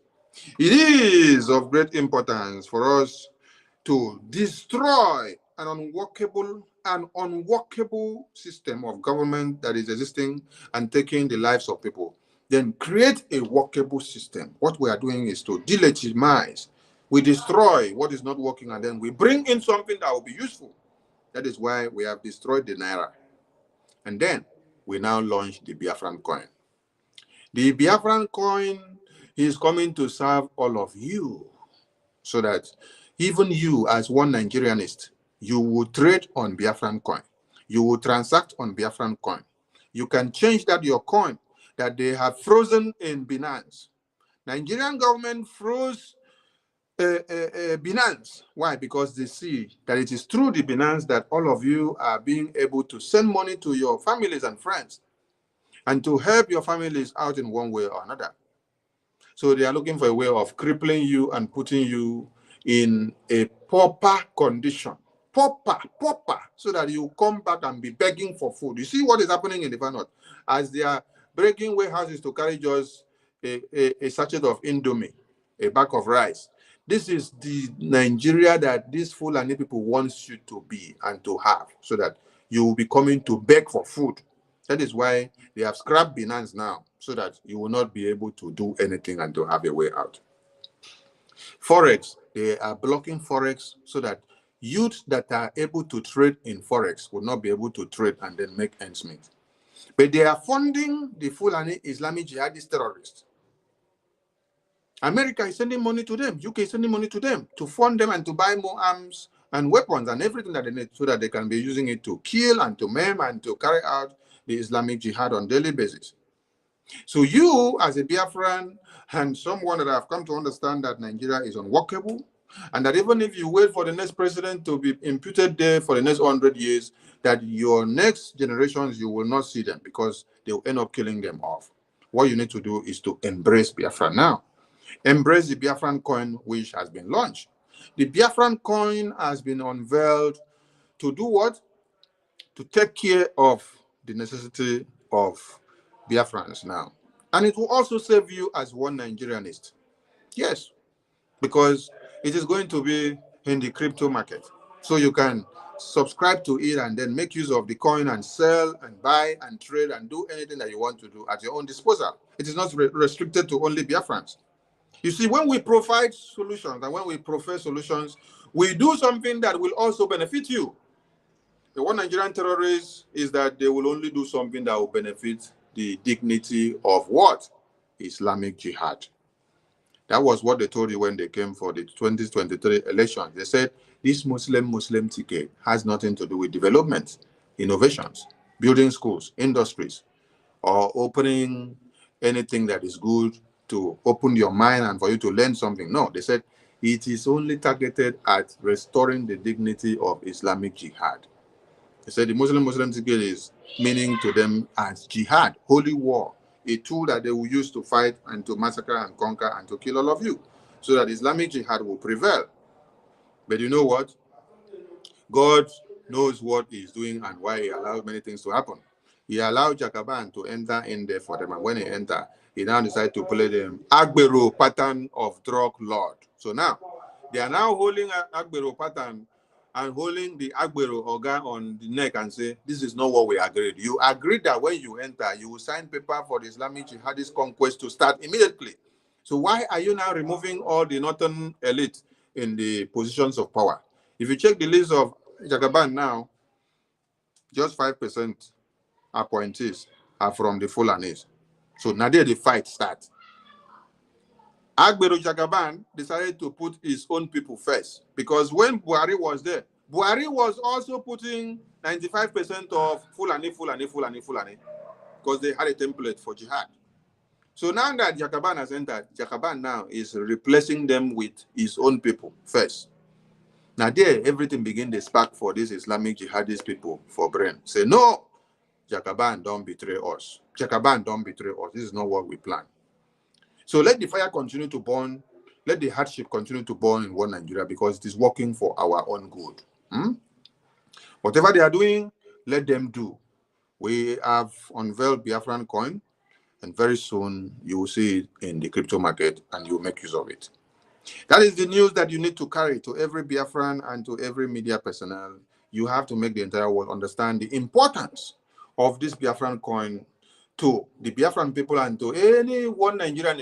it is of great importance for us to destroy an unworkable system of government that is existing and taking the lives of people. Then create a workable system. What we are doing is to delegitimize. We destroy what is not working, and then we bring in something that will be useful. That is why we have destroyed the naira. And then we now launch the Biafran coin. The Biafran coin is coming to serve all of you, so that even you, as one Nigerianist, you will trade on Biafran coin. You will transact on Biafran coin. You can change that your coin that they have frozen in Binance. Nigerian government froze Binance. Why? Because they see that it is through the Binance that all of you are being able to send money to your families and friends and to help your families out in one way or another. So they are looking for a way of crippling you and putting you in a pauper condition. Pauper, so that you come back and be begging for food. You see what is happening in the Far North? As they are breaking warehouses to carry just a sachet of Indomie, a bag of rice. This is the Nigeria that these Fulani people want you to be and to have, so that you will be coming to beg for food. That is why they have scrapped Binance now, so that you will not be able to do anything and to have a way out. Forex, they are blocking Forex so that youths that are able to trade in Forex will not be able to trade and then make ends meet. But they are funding the Fulani Islamic jihadist terrorists. America is sending money to them. UK is sending money to them to fund them and to buy more arms and weapons and everything that they need, so that they can be using it to kill and to maim and to carry out the Islamic jihad on a daily basis. So you, as a Biafran and someone that have come to understand that Nigeria is unworkable, and that even if you wait for the next president to be imputed there for the next 100 years, that your next generations, you will not see them because they will end up killing them off. What you need to do is to embrace Biafra now. Embrace the Biafran coin, which has been launched. The Biafran coin has been unveiled to do what? To take care of the necessity of Biafrans now. And it will also save you as one Nigerianist. Yes, because it is going to be in the crypto market. So you can subscribe to it and then make use of the coin and sell and buy and trade and do anything that you want to do at your own disposal. It is not restricted to only Biafrans. You see, when we provide solutions and when we profess solutions, we do something that will also benefit you. The one Nigerian terrorist is that they will only do something that will benefit the dignity of what? Islamic jihad. That was what they told you when they came for the 2023 elections. They said this Muslim ticket has nothing to do with development, innovations, building schools, industries, or opening anything that is good to open your mind and for you to learn something. No, they said it is only targeted at restoring the dignity of Islamic jihad. They said the Muslim ticket is meaning to them as jihad, holy war, a tool that they will use to fight and to massacre and conquer and to kill all of you, so that Islamic jihad will prevail. But you know what? God knows what he's doing and why he allows many things to happen. He allowed Jakaban to enter in there for them, and when he entered, he now decided to play the Agbero pattern of drug lord. So now, they are now holding Agbero pattern and holding the Agbero Oga on the neck and say, this is not what we agreed. You agreed that when you enter, you will sign paper for the Islamic jihadist conquest to start immediately. So why are you now removing all the northern elite in the positions of power? If you check the list of Jagaban now, just 5% appointees are from the Fulanis. So now there the fight starts. Agbero Jagaban decided to put his own people first because when Buhari was there, Buhari was also putting 95% of Fulani because they had a template for jihad. So now that Jagaban has entered, Jagaban now is replacing them with his own people first. Now there, everything begin to spark for these Islamic jihadist people for brain. Say, no, Jagaban, don't betray us. Jagaban, don't betray us. This is not what we plan. So let the fire continue to burn. Let the hardship continue to burn in one Nigeria because it is working for our own good. Whatever they are doing, let them do. We have unveiled Biafran coin, and very soon you will see it in the crypto market and you will make use of it. That is the news that you need to carry to every Biafran and to every media personnel. You have to make the entire world understand the importance of this Biafran coin to the Biafran people and to any one Nigerian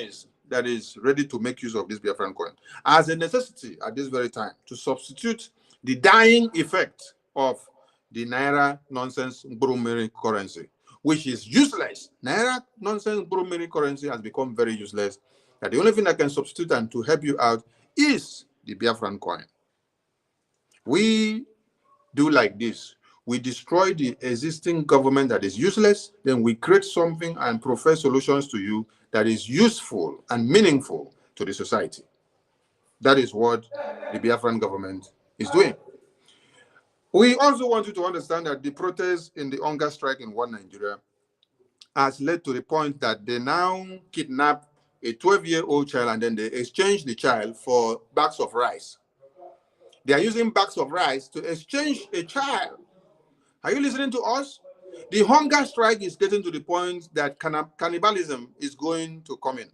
that is ready to make use of this Biafran coin as a necessity at this very time to substitute the dying effect of the Naira nonsense Brumeri currency, which is useless. Naira nonsense Brumeri currency has become very useless. That the only thing that can substitute and to help you out is the Biafran coin. We do like this. We destroy the existing government that is useless, then we create something and profess solutions to you that is useful and meaningful to the society. That is what the Biafran government is doing. We also want you to understand that the protests in the hunger strike in one Nigeria has led to the point that they now kidnap a 12-year-old child and then they exchange the child for bags of rice. They are using bags of rice to exchange a child. Are you listening to us? The hunger strike is getting to the point that cannibalism is going to come in.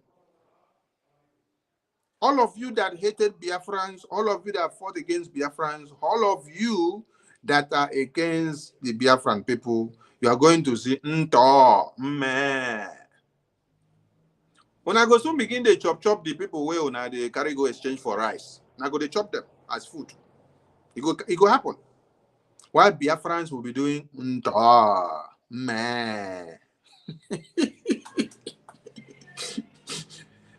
All of you that hated Biafrans, all of you that fought against Biafrans, all of you that are against the Biafran people, you are going to see Nto, meh. When I go soon begin they chop the people where una they carry go exchange for rice. Now go they chop them as food. It go happen. While Biafrans will be doing Nto, meh.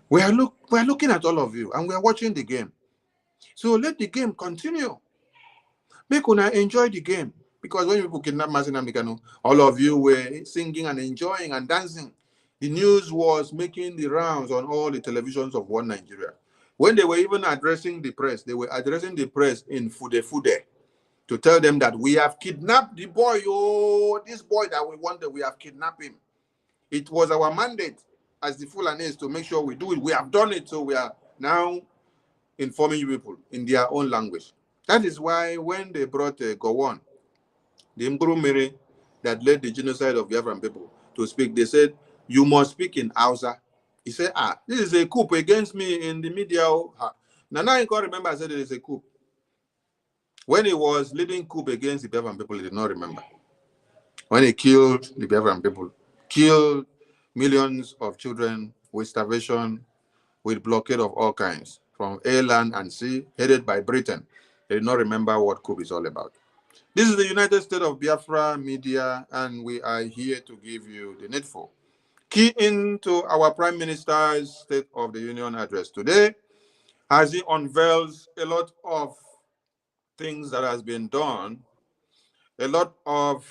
We are looking at all of you and we are watching the game. So let the game continue. Make una enjoy the game. Because when people kidnap Masinam, all of you were singing and enjoying and dancing. The news was making the rounds on all the televisions of one Nigeria. When they were even addressing the press, they were addressing the press in Fude to tell them that we have kidnapped the boy. Oh, this boy that we wanted, we have kidnapped him. It was our mandate as the Fulanis to make sure we do it. We have done it, so we are now informing you people in their own language. That is why when they brought Gowon, the Mburumiri that led the genocide of Biafran people, to speak, they said, you must speak in Hausa. He said, this is a coup against me in the media. Now I can't remember I said it is a coup. When he was leading coup against the Biafran people, he did not remember. When he killed the Biafran people, killed millions of children with starvation, with blockade of all kinds, from air, land, and sea, headed by Britain. They did not remember what coup is all about. This is the United States of Biafra Media, and we are here to give you the needful. Key into our Prime Minister's State of the Union address today, as he unveils a lot of things that has been done, a lot of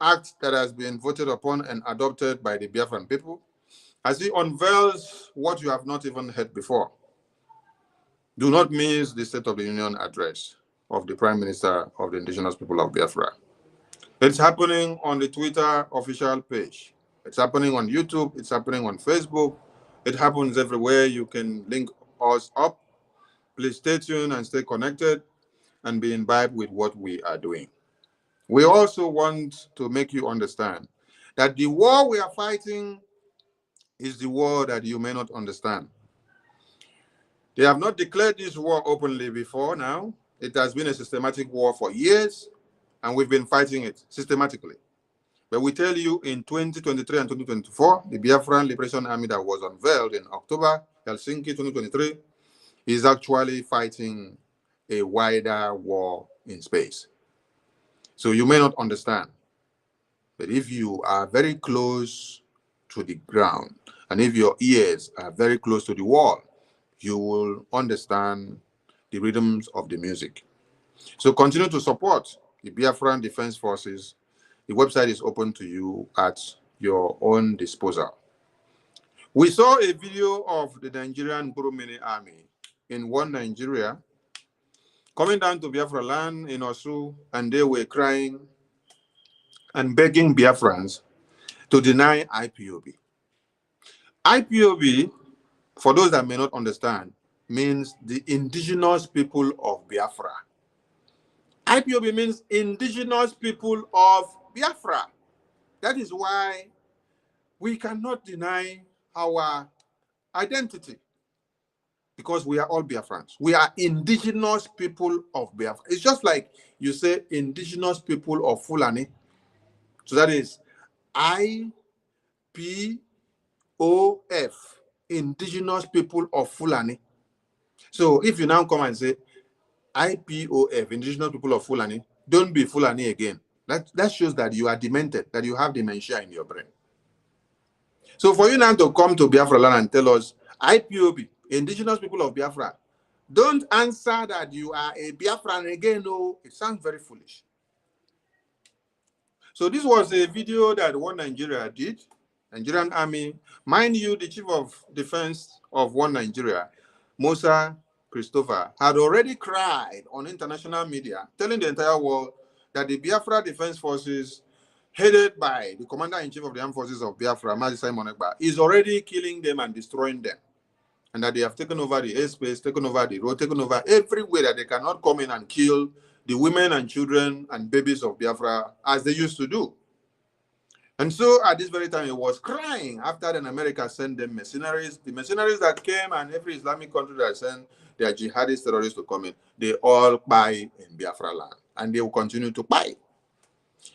acts that has been voted upon and adopted by the Biafran people, as he unveils what you have not even heard before. Do not miss the State of the Union address of the Prime Minister of the Indigenous People of Biafra. It's happening on the Twitter official page. It's happening on YouTube. It's happening on Facebook. It happens everywhere. You can link us up. Please stay tuned and stay connected and be imbibed with what we are doing. We also want to make you understand that the war we are fighting is the war that you may not understand. They have not declared this war openly before now. It has been a systematic war for years, and we've been fighting it systematically. But we tell you in 2023 and 2024, the Biafran Liberation Army that was unveiled in October, Helsinki 2023, is actually fighting a wider war in space. So you may not understand, but if you are very close to the ground, and if your ears are very close to the wall, you will understand the rhythms of the music. So continue to support the Biafran Defense Forces. The website is open to you at your own disposal. We saw a video of the Nigerian Burumini Army in one Nigeria coming down to Biafra land in Osu, and they were crying and begging Biafrans to deny IPOB. IPOB, for those that may not understand, means the indigenous people of Biafra. IPOB means indigenous people of Biafra. That is why we cannot deny our identity, because we are all Biafrans. We are indigenous people of Biafra. It's just like you say indigenous people of Fulani. So that is IPOF, indigenous people of Fulani. So if you now come and say IPOF, indigenous people of Fulani, don't be Fulani again. That shows that you are demented, that you have dementia in your brain. So for you now to come to Biafra land and tell us IPOB, indigenous people of Biafra, don't answer that you are a Biafran again. No, it sounds very foolish. So this was a video that One Nigeria did, Nigerian Army. Mind you, the Chief of Defense of One Nigeria, Musa Christopher, had already cried on international media, telling the entire world that the Biafra Defense Forces, headed by the Commander-in-Chief of the Armed Forces of Biafra, Mazi Simon Ekpa, is already killing them and destroying them. And that they have taken over the airspace, taken over the road, taken over everywhere, that they cannot come in and kill the women and children and babies of Biafra as they used to do. And so at this very time, he was crying after then America sent them mercenaries. The mercenaries that came, and every Islamic country that sent their jihadist terrorists to come in, they all buy in Biafra land, and they will continue to buy.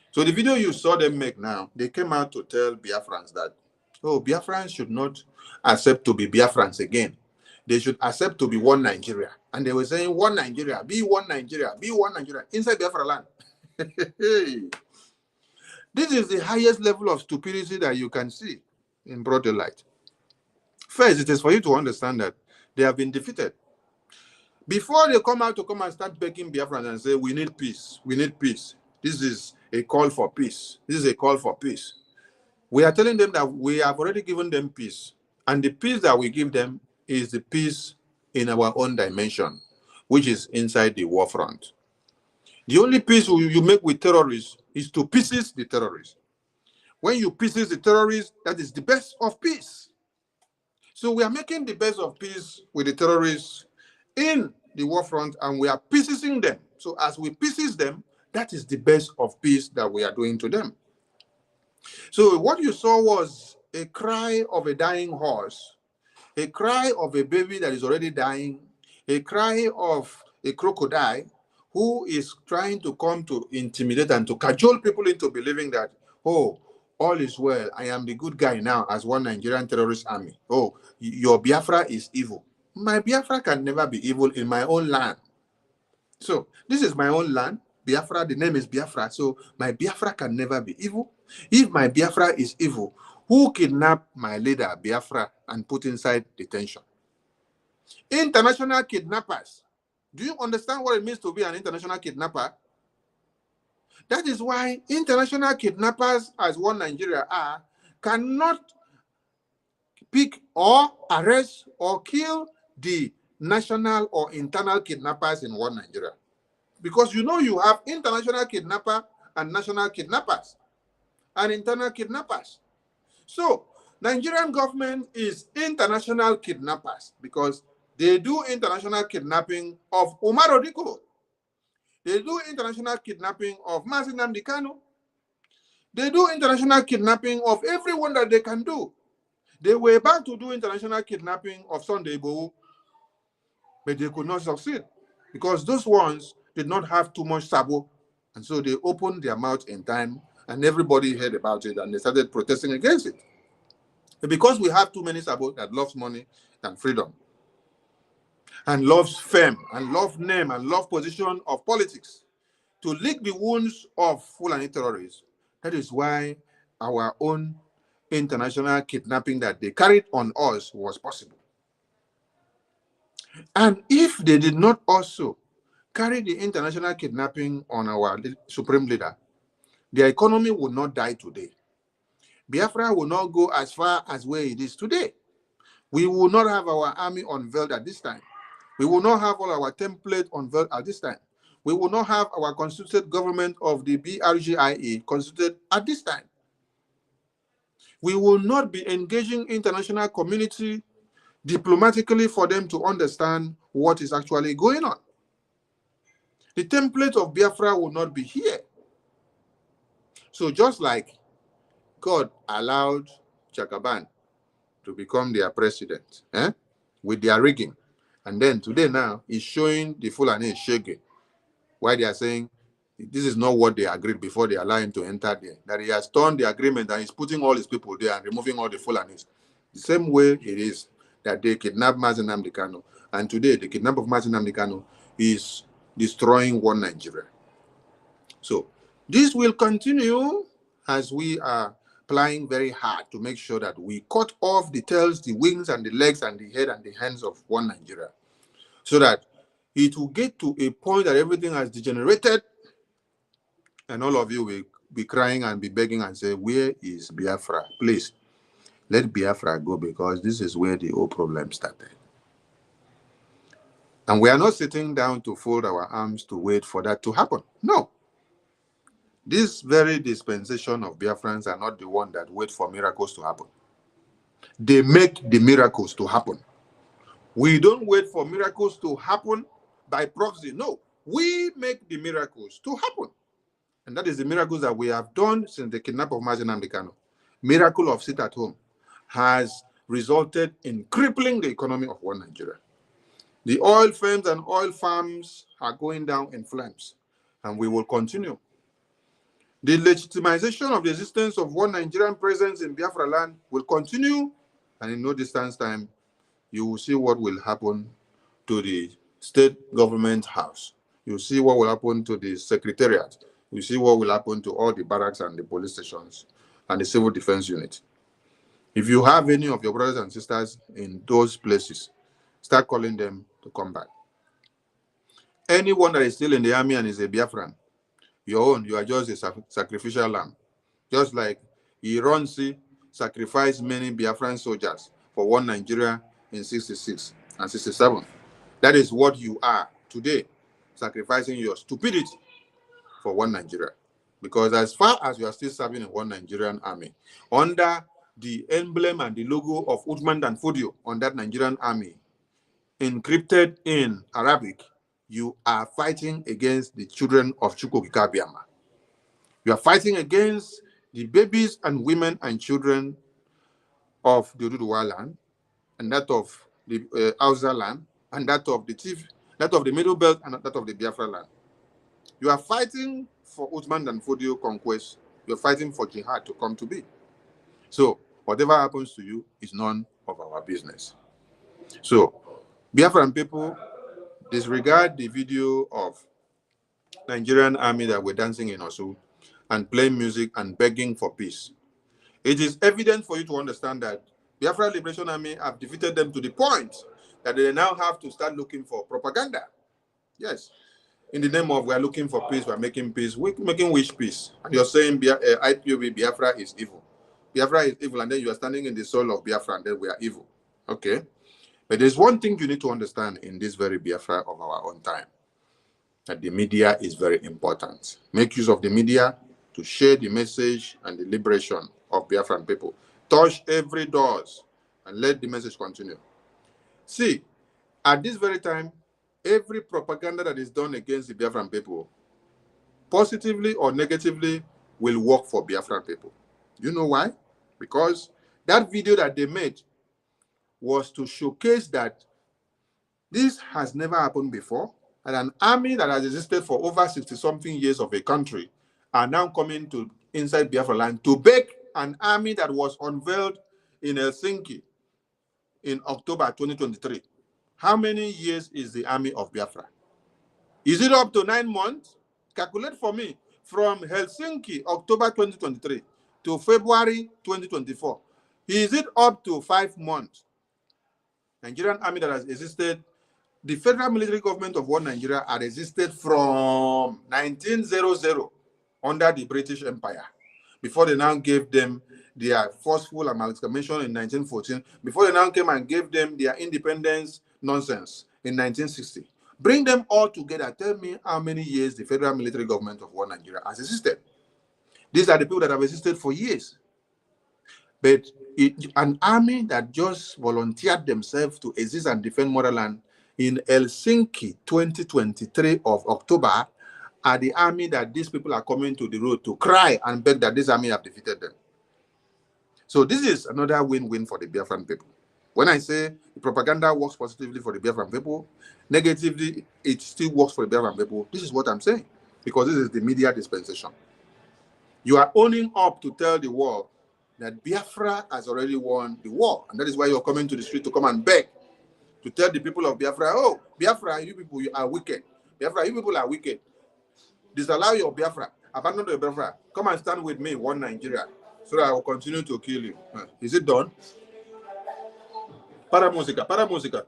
So the video you saw them make now, they came out to tell Biafrans that, oh, Biafrans should not accept to be Biafrans again. They should accept to be one Nigeria. And they were saying, one Nigeria, be one Nigeria, be one Nigeria, inside Biafra land. This is the highest level of stupidity that you can see in broad daylight. First, it is for you to understand that they have been defeated. Before they come out to come and start begging Biafrans and say, we need peace, we need peace. This is a call for peace. This is a call for peace. We are telling them that we have already given them peace. And the peace that we give them is the peace in our own dimension, which is inside the war front. The only peace you make with terrorists is to pieces the terrorists. When you pieces the terrorists, that is the best of peace. So we are making the best of peace with the terrorists in the war front, and we are piecing them. So as we pieces them, that is the best of peace that we are doing to them. So what you saw was a cry of a dying horse, a cry of a baby that is already dying, a cry of a crocodile who is trying to come to intimidate and to cajole people into believing that, oh, all is well, I am the good guy now as one Nigerian terrorist army. Oh, your Biafra is evil. My Biafra can never be evil in my own land. So this is my own land, Biafra, the name is Biafra, so my Biafra can never be evil. If my Biafra is evil, who kidnapped my leader, Biafra, and put inside detention? International kidnappers. Do you understand what it means to be an international kidnapper? That is why international kidnappers, as One Nigeria are, cannot pick or arrest or kill the national or internal kidnappers in One Nigeria. Because you know you have international kidnapper and national kidnappers and internal kidnappers. So Nigerian government is international kidnappers because they do international kidnapping of Umar Odiko. They do international kidnapping of Mazi Nnamdi Kanu. They do international kidnapping of everyone that they can do. They were about to do international kidnapping of Sunday Igboho, but they could not succeed because those ones did not have too much sabo. And so they opened their mouth in time and everybody heard about it and they started protesting against it. And because we have too many sabo that loves money and freedom and loves fame and love name and love position of politics to lick the wounds of Fulani terrorists, that is why our own international kidnapping that they carried on us was possible. And if they did not also carry the international kidnapping on our supreme leader, their economy would not die today. Biafra will not go as far as where it is today. We will not have our army unveiled at this time. We will not have all our template unveiled at this time. We will not have our constituted government of the BRGIA constituted at this time. We will not be engaging international community diplomatically for them to understand what is actually going on. The template of Biafra will not be here. So just like God allowed Chakaban to become their president with their rigging, and then today now he's showing the Fulani Shege why they are saying this is not what they agreed before they allow him to enter there, that he has turned the agreement and he's putting all his people there and removing all the Fulanis. The same way it is that they kidnapped Mazi Nnamdi Kanu, and today the kidnap of Mazi Nnamdi Kanu is destroying one Nigeria. So this will continue as we are applying very hard to make sure that we cut off the tails, the wings, and the legs, and the head and the hands of one Nigeria, so that it will get to a point that everything has degenerated, and all of you will be crying and be begging and say, where is Biafra? Please, let Biafra go, because this is where the whole problem started. And we are not sitting down to fold our arms to wait for that to happen. No. This very dispensation of Biafrans are not the one that wait for miracles to happen. They make the miracles to happen. We don't wait for miracles to happen by proxy. No, we make the miracles to happen. And that is the miracles that we have done since the kidnap of Mazi Nnamdi Kanu. Miracle of sit at home has resulted in crippling the economy of one Nigeria. The oil firms and oil farms are going down in flames, and we will continue. The legitimization of the existence of one Nigerian presence in Biafra land will continue, and in no distance time, you will see what will happen to the state government house. You will see what will happen to the secretariat. You see what will happen to all the barracks and the police stations and the civil defense unit. If you have any of your brothers and sisters in those places, start calling them to come back. Anyone that is still in the army and is a Biafran, your own, you are just a sacrificial lamb. Just like Ironsi sacrificed many Biafran soldiers for one Nigeria in 66 and 67. That is what you are today, sacrificing your stupidity for one Nigeria. Because as far as you are still serving in one Nigerian army, under the emblem and the logo of Uthman Dan Fodio on that Nigerian army, encrypted in Arabic, you are fighting against the children of Chukwuka Biama. You are fighting against the babies and women and children of the Oduduwa land, and that of the Hausa land, and that of the Middle Belt, and that of the Biafra land. You are fighting for Uthman Dan Fodio conquest. You are fighting for jihad to come to be. So whatever happens to you is none of our business. So Biafran people, disregard the video of Nigerian army that were dancing in Osu and playing music and begging for peace. It is evident for you to understand that Biafra Liberation Army have defeated them to the point that they now have to start looking for propaganda. Yes. In the name of we are looking for peace, we are making peace. We're making which peace? And you're saying IPOB, Biafra is evil. Biafra is evil, and then you are standing in the soul of Biafra, and then we are evil. Okay? But there's one thing you need to understand in this very Biafra of our own time, that the media is very important. Make use of the media to share the message and the liberation of Biafran people. Touch every doors and let the message continue. See, at this very time, every propaganda that is done against the Biafran people, positively or negatively, will work for Biafran people. You know why? Because That video that they made was to showcase that this has never happened before, and an army that has existed for over 60-something years of a country are now coming to inside Biafra land to beg an army that was unveiled in Helsinki in October 2023. How many years is the army of Biafra? Is it up to 9 months? Calculate for me. From Helsinki, October 2023 to February 2024. Is it up to 5 months? Nigerian army that has existed, the federal military government of one Nigeria had existed from 1900 under the British Empire, before they now gave them their forceful amalgamation in 1914, before they now came and gave them their independence nonsense in 1960. Bring them all together. Tell me how many years the federal military government of one Nigeria has existed. These are the people that have existed for years. But an army that just volunteered themselves to exist and defend motherland in Helsinki 2023 of October are the army that these people are coming to the road to cry and beg that this army have defeated them. So this is another win-win for the Biafran people. When I say the propaganda works positively for the Biafran people, negatively, it still works for the Biafran people. This is what I'm saying, because this is the media dispensation. You are owning up to tell the world that Biafra has already won the war, and that is why you're coming to the street to come and beg, to tell the people of Biafra, oh, Biafra, you people you are wicked. Biafra, you people are wicked. Disallow your Biafra. Abandon your Biafra. Come and stand with me, one Nigeria, so that I will continue to kill you. Is it done? Para música, para música.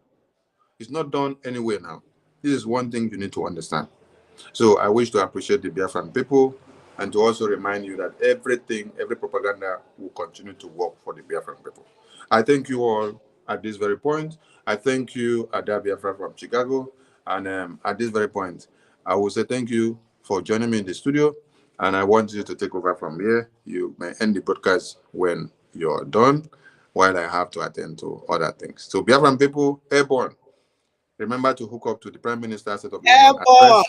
It's not done anywhere now. This is one thing you need to understand. So I wish to appreciate the Biafran people and to also remind you that every propaganda will continue to work for the Biafran people. I thank you all at this very point. I thank you, Ada Biafra from Chicago. And at this very point, I will say thank you for joining me in the studio. And I want you to take over from here. You may end the podcast when you're done, while I have to attend to other things. So Biafran people, airborne, remember to hook up to the Prime Minister State of the Union address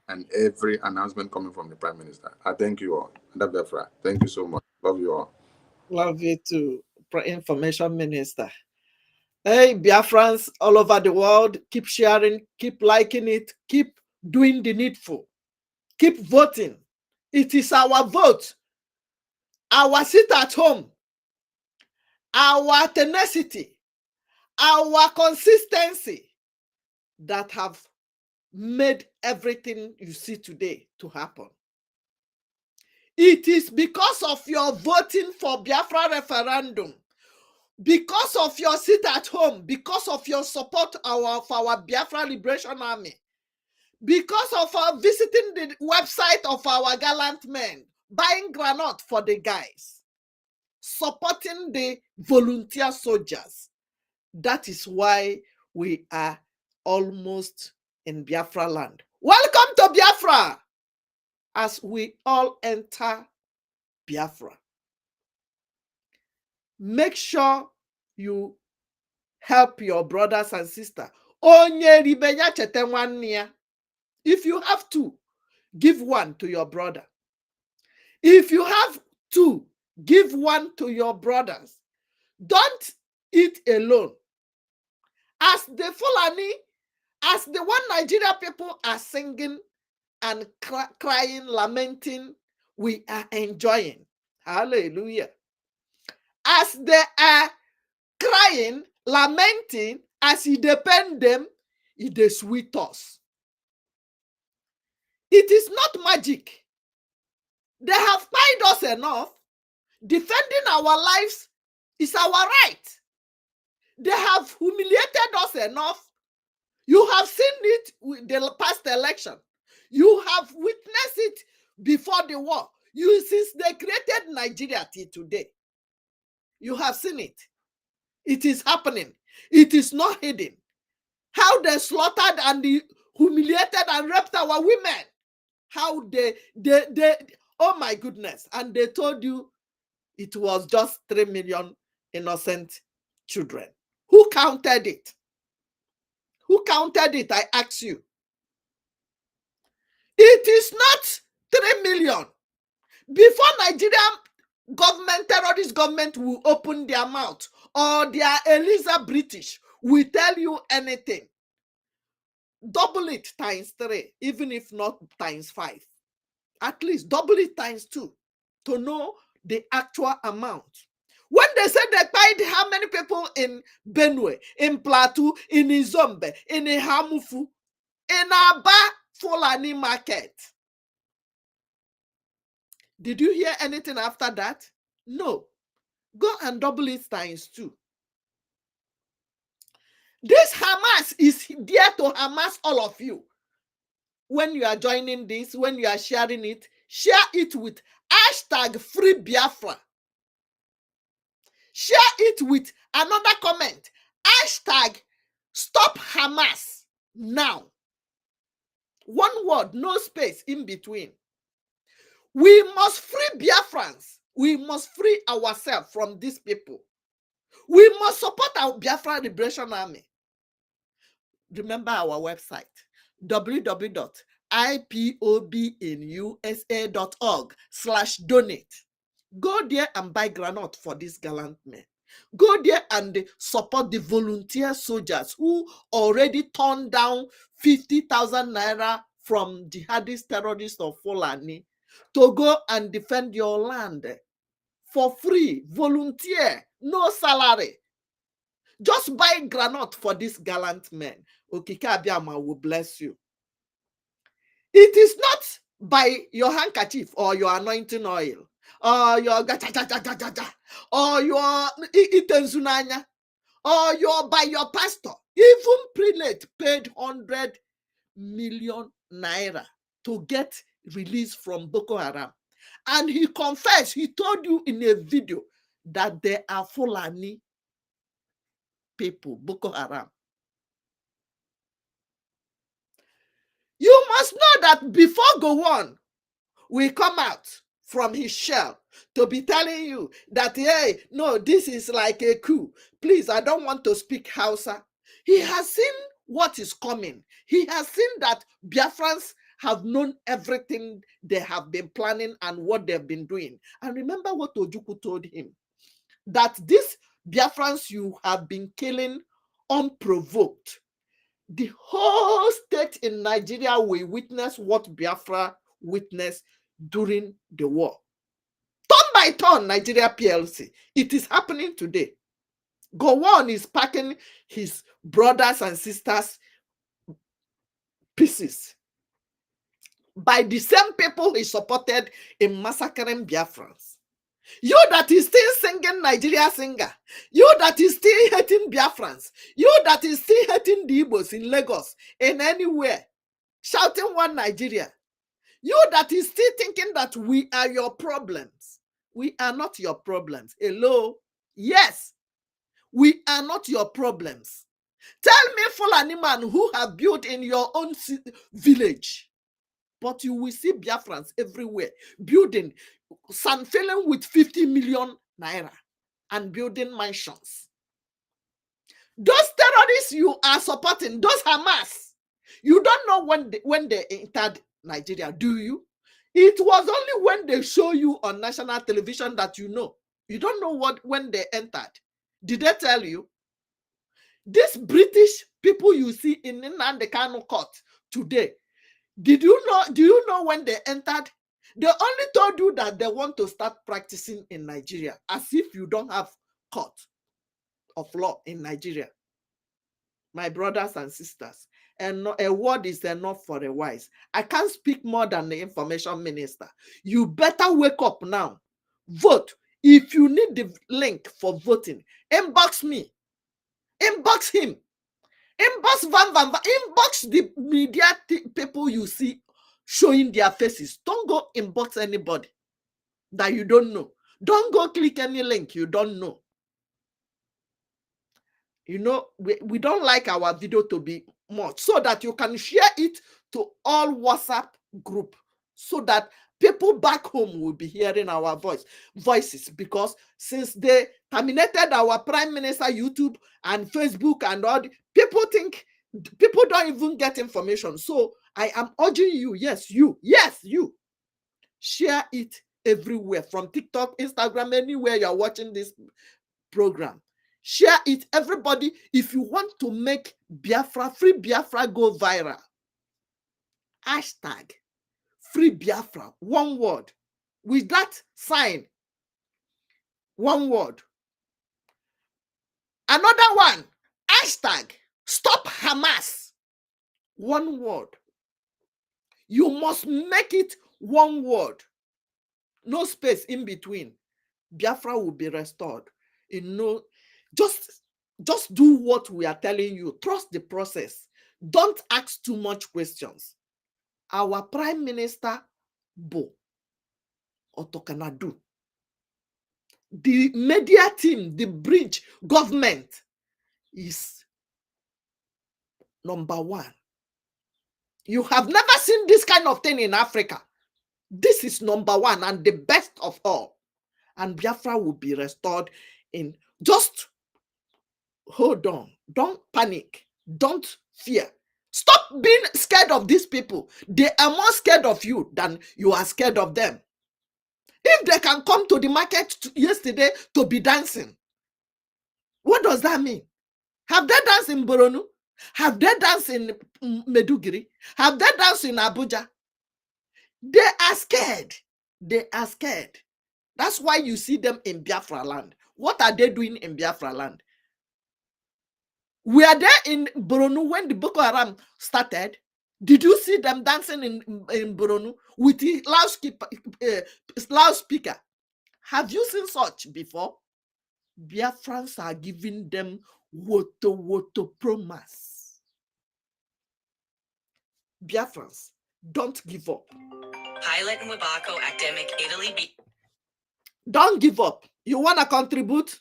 and every announcement coming from the Prime Minister. I thank you all. Ada Biafra, thank you so much. Love you all. Love you too, Information Minister. Hey, Biafrans all over the world, keep sharing, keep liking it, keep doing the needful, keep voting. It is our vote, our sit at home, our tenacity, our consistency that have made everything you see today to happen. It is because of your voting for Biafra referendum, because of your sit at home, because of your support of our Biafra Liberation Army, because of our visiting the website of our gallant men, buying granite for the guys, supporting the volunteer soldiers. That is why we are almost in Biafra land. Welcome to Biafra as we all enter Biafra. Make sure you help your brothers and sisters. If you have two, give one to your brother. If you have two, give one to your brothers. Don't eat alone. As the Fulani, as the one Nigeria people are singing and crying, lamenting, we are enjoying. Hallelujah. As they are crying, lamenting, as he depend them, it sweet us. It is not magic. They have paid us enough. Defending our lives is our right. They have humiliated us enough. You have seen it with the past election. You have witnessed it before the war. Since they created Nigeria till today, you have seen it. It is happening. It is not hidden. How they slaughtered and humiliated and raped our women. How they oh my goodness. And they told you it was just 3 million innocent children. Who counted it? Who counted it? I ask you. It is not 3 million. Before Nigeria terrorist government will open their mouth, or their Eliza British will tell you anything. Double it times 3, even if not times 5. At least double it times 2 to know the actual amount. When they said they paid how many people in Benue, in Plateau, in Izombe, in Hamufu, in Aba Fulani market, did you hear anything after that? No. Go and double it times 2. This Hamas is there to Hamas all of you. When you are joining this, when you are sharing it, share it with hashtag Free Biafra. Share it with another comment. Hashtag Stop Hamas now. One word, no space in between. We must free Biafrans. We must free ourselves from these people. We must support our Biafra Liberation Army. Remember our website, www.ipobnusa.org/donate. Go there and buy granite for these gallant men. Go there and support the volunteer soldiers who already turned down 50,000 naira from jihadist terrorists of Fulani to go and defend your land for free. Volunteer, no salary. Just buy granite for these gallant men. Okike Abiama will bless you. It is not by your handkerchief or your anointing oil or your or your itenzunanya or your by your pastor. Even prelate paid 100 million naira to get released from Boko Haram. And he confessed, he told you in a video that there are Fulani people, Boko Haram. You must know that before Gowon will come out from his shell to be telling you that, hey, no, this is like a coup. Please, I don't want to speak Hausa. He has seen what is coming. He has seen that Biafrans have known everything they have been planning and what they've been doing. And remember what Ojukwu told him, that these Biafrans you have been killing unprovoked. The whole state in Nigeria will witness what Biafra witnessed during the war. Turn by turn, Nigeria PLC. It is happening today. Gowon is packing his brothers and sisters' pieces by the same people he supported in massacring Biafrans. You that is still singing Nigeria singer, you that is still hating Biafrans, you that is still hating the Igbos in Lagos, in anywhere, shouting one Nigeria, you that is still thinking that we are your problems. We are not your problems. Hello? Yes, we are not your problems. Tell me, Fulani man who have built in your own village, but you will see Biafrans everywhere building, filling with 50 million naira and building mansions. Those terrorists you are supporting, those Hamas, you don't know when they entered Nigeria, do you? It was only when they show you on national television that you know. You don't know when they entered. Did they tell you? These British people you see in Nnamdi Kanu court today, do you know when they entered? They only told you that they want to start practicing in Nigeria, as if you don't have court of law in Nigeria. My brothers and sisters, and a word is enough for the wise. I can't speak more than the information minister. You better wake up now. Vote. If you need the link for voting, inbox me. Inbox him. Inbox inbox the media people you see showing their faces. Don't go inbox anybody that you don't know. Don't go click any link you don't know. You know, we don't like our video to be much, so that you can share it to all WhatsApp group, so that people back home will be hearing our voices, because since they terminated our Prime Minister YouTube and Facebook and all, people don't even get information. So I am urging you, yes, you, share it everywhere, from TikTok, Instagram, anywhere you're watching this program. Share it, everybody. If you want to make Biafra, free Biafra go viral, hashtag free Biafra, one word. With that sign, one word. Another one, hashtag stop Hamas, one word. You must make it one word, no space in between. Biafra will be restored. Just do what we are telling you. Trust the process. Don't ask too much questions. Our Prime Minister, Bo Otokanadu, the media team, the bridge government is number one. You have never seen this kind of thing in Africa. This is number one and the best of all. And Biafra will be restored in just hold on. Don't panic. Don't fear. Stop being scared of these people. They are more scared of you than you are scared of them. If they can come to the market yesterday to be dancing, what does that mean? Have they danced in Boronu? Have they danced in Meduguri? Have they danced in Abuja? They are scared. They are scared. That's why you see them in Biafra land. What are they doing in Biafra land? Were they in Boronu when the Boko Haram started? Did you see them dancing in Boronu with the loudspeaker? Have you seen such before? Biafrans are giving them WOTOWOTO promise. Biafrans, don't give up. Pilot and Wabako academic Italy. Don't give up. You want to contribute?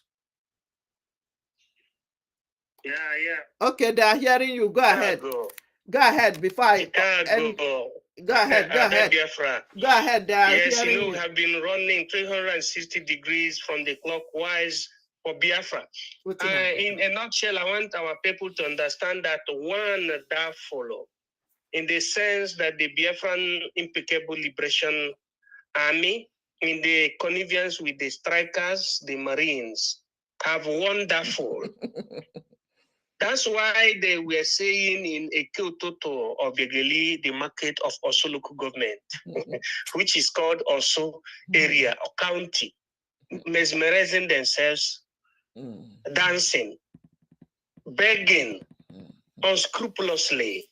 Yeah. Okay, they are hearing you. Go ahead. Go ahead before I go. Go ahead. Biafra. Go ahead. They are Yes, hearing we have been running 360 degrees from the clockwise for Biafra. In a nutshell, I want our people to understand that one that follow, in the sense that the Biafran Impeccable Liberation Army, in the connivance with the strikers, the Marines, have wonderful. That's why they were saying in a Kyoto of the market of Oso local government, which is called Oso area or county, mesmerizing themselves, dancing, begging unscrupulously.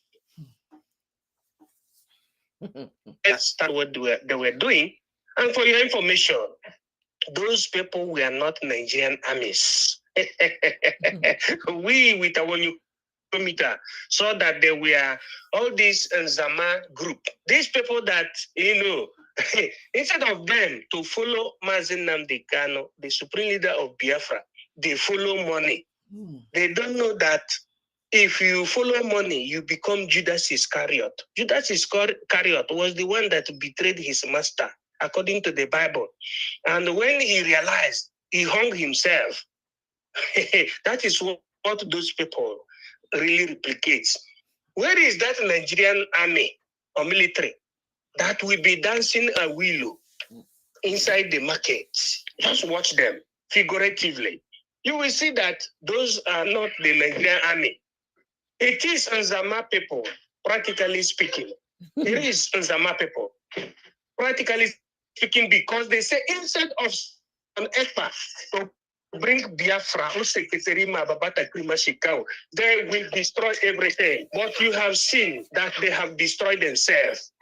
That's what they were doing. And for your information, those people were not Nigerian armies. We, with our new meter, saw that there were all these Zama group. These people that, instead of them to follow Mazi Nnamdi Kanu, the supreme leader of Biafra, they follow money. They don't know that if you follow money, you become Judas Iscariot. Judas Iscariot was the one that betrayed his master, according to the Bible. And when he realized, he hung himself. That is what those people really replicates. Where is that Nigerian army or military that will be dancing a willow inside the market? Just watch them figuratively. You will see that those are not the Nigerian army. It is Nzama people, practically speaking. It is Nzama people, practically speaking, because they say instead of an effort to bring Biafra, they will destroy everything. But you have seen that they have destroyed themselves.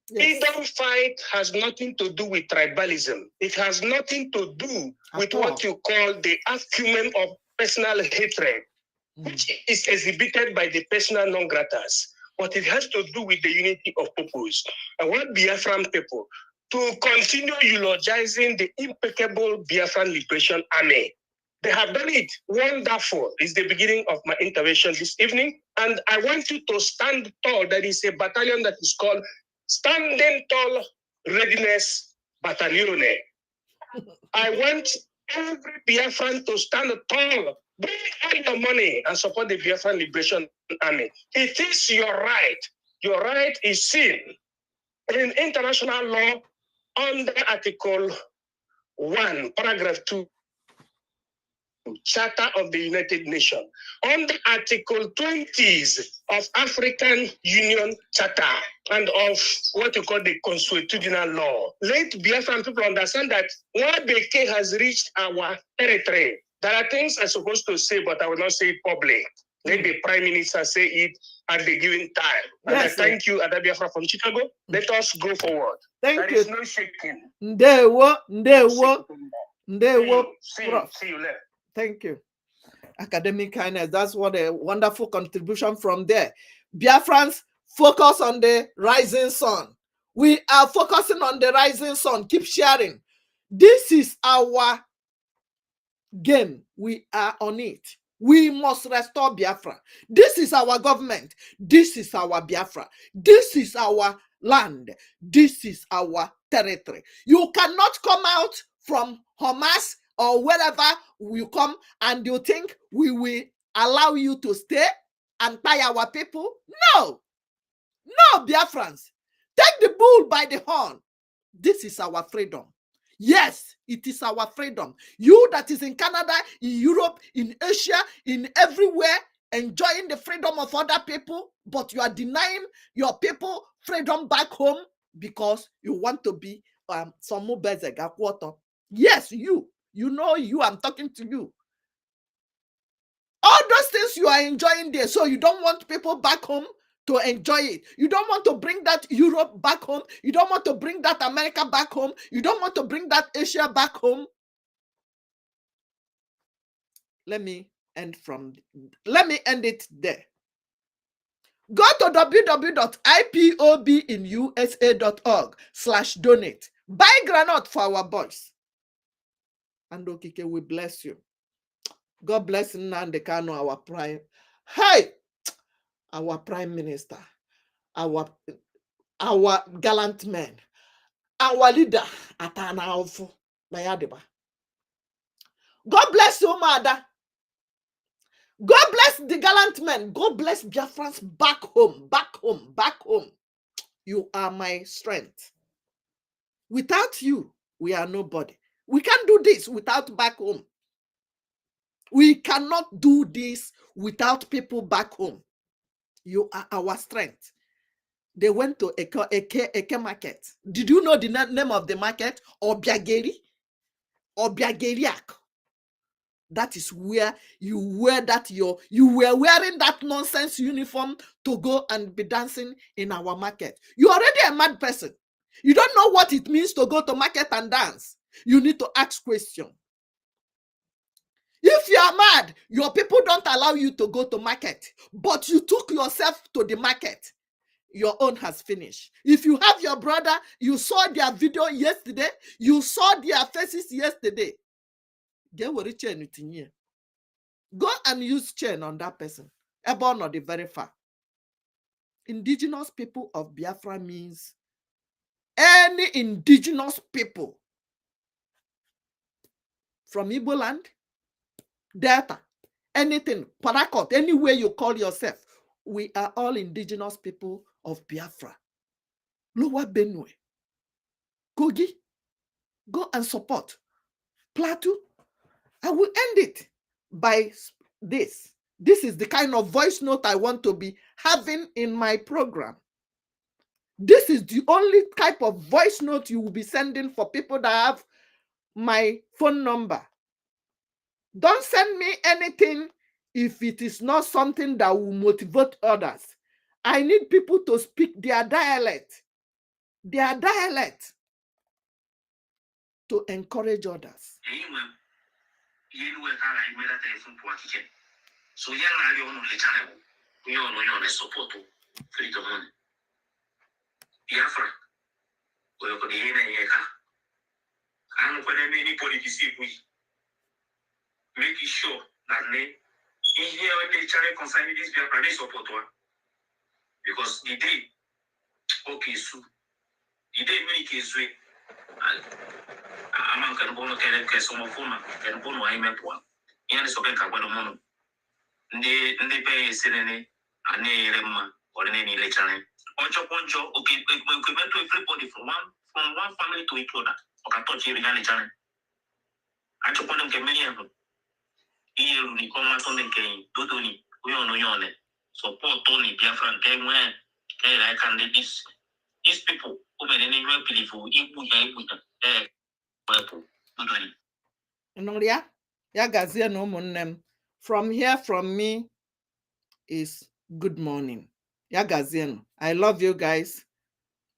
Yes. Freedom fight has nothing to do with tribalism. It has nothing to do with what you call the acumen of personal hatred, which is exhibited by the personal non-gratas. But it has to do with the unity of purpose. I want Biafran people to continue eulogizing the impeccable Biafran Liberation Army. They have done it wonderful. It's the beginning of my intervention this evening. And I want you to stand tall. There is a battalion that is called Standing Tall Readiness Battalion. I want every Biafran to stand tall. Bring all your money and support the Biafran Liberation Army. It is your right. Your right is seen in international law under Article 1, Paragraph 2, Charter of the United Nations, under Article 20 of African Union Charter, and of what you call the constitutional law. Let Biafran people understand that Nwabeke has reached our territory. There are things I'm supposed to say, but I will not say it public. Let the Prime Minister say it at the given time. And Yes, I thank you, Ada Biafra from Chicago. Let us go forward. Thank There you. is no shaking. Ndewo. See you later. Thank you. Academic kindness. That's what a wonderful contribution from there. Biafrans, focus on the rising sun. We are focusing on the rising sun. Keep sharing. This is our game. We are on it. We must restore Biafra. This is our government. This is our Biafra. This is our land. This is our territory. You cannot come out from Hamas or wherever you come and you think we will allow you to stay and tie our people. No. No, Biafrans. Take the bull by the horn. This is our freedom. Yes, it is our freedom. You that is in Canada, in Europe, in Asia, in everywhere, enjoying the freedom of other people, but you are denying your people freedom back home because you want to be some bezega quarter. Yes, you know you, I'm talking to you. All those things you are enjoying there, so you don't want people back home to enjoy it. You don't want to bring that Europe back home. You don't want to bring that America back home. You don't want to bring that Asia back home. Let me end it there. Go to www.ipobinusa.org/donate. Buy granite for our boys. And Okike will bless you. God bless Nnamdi Kanu, our prime. Hey! Our prime minister, our gallant men, our leader, Atana Alfu, Mayadiba. God bless you, Mother. God bless the gallant men. God bless Biafrans back home, back home, back home. You are my strength. Without you, we are nobody. We can't do this without back home. We cannot do this without people back home. You are our strength. They went to Eke market. Did you know the name of the market? Obiageri? Obiageriak. That is where you wear that you were wearing that nonsense uniform to go and be dancing in our market. You're already a mad person. You don't know what it means to go to market and dance. You need to ask questions. If you are mad, your people don't allow you to go to market, but you took yourself to the market. Your own has finished. If you have your brother, you saw their video yesterday, you saw their faces yesterday. Go and use chain on that person. Ebon or the very far. Indigenous people of Biafra means any indigenous people from Igbo land, Delta, anything, Parakot, anywhere you call yourself. We are all indigenous people of Biafra. Lower Benue, Kogi, go and support. Plateau, I will end it by this. This is the kind of voice note I want to be having in my program. This is the only type of voice note you will be sending for people that have my phone number. Don't send me anything if it is not something that will motivate others. I need people to speak their dialect to encourage others. So support freedom Biafra. Making sure that they challenge concerning this Biafra, they support one. Because the day, okay, so the day many cases, I'm going to some of them, and Bono, I met one. Yan is okay, they pay Senene, and Rema, or any lecturing. Okay, we went to everybody from one family to each other. Okay, touch here began the channel. I took one of the many of them. Here, we come out on the game. Dodoni, we on the support Tony, Biafra, and came where I can these people who made any real believe who Noria, ya gazie na ụmụnne m. From here, from me is good morning. Ya gazie. I love you guys.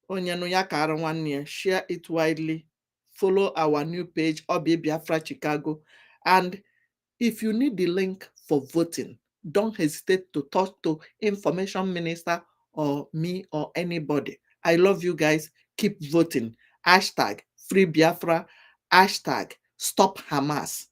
Onye no ya kara nwanne ya, share it widely. Follow our new page, Obi Biafra Chicago. And if you need the link for voting, don't hesitate to talk to Information Minister or me or anybody. I love you guys. Keep voting. Hashtag Free Biafra. Hashtag Stop Hamas.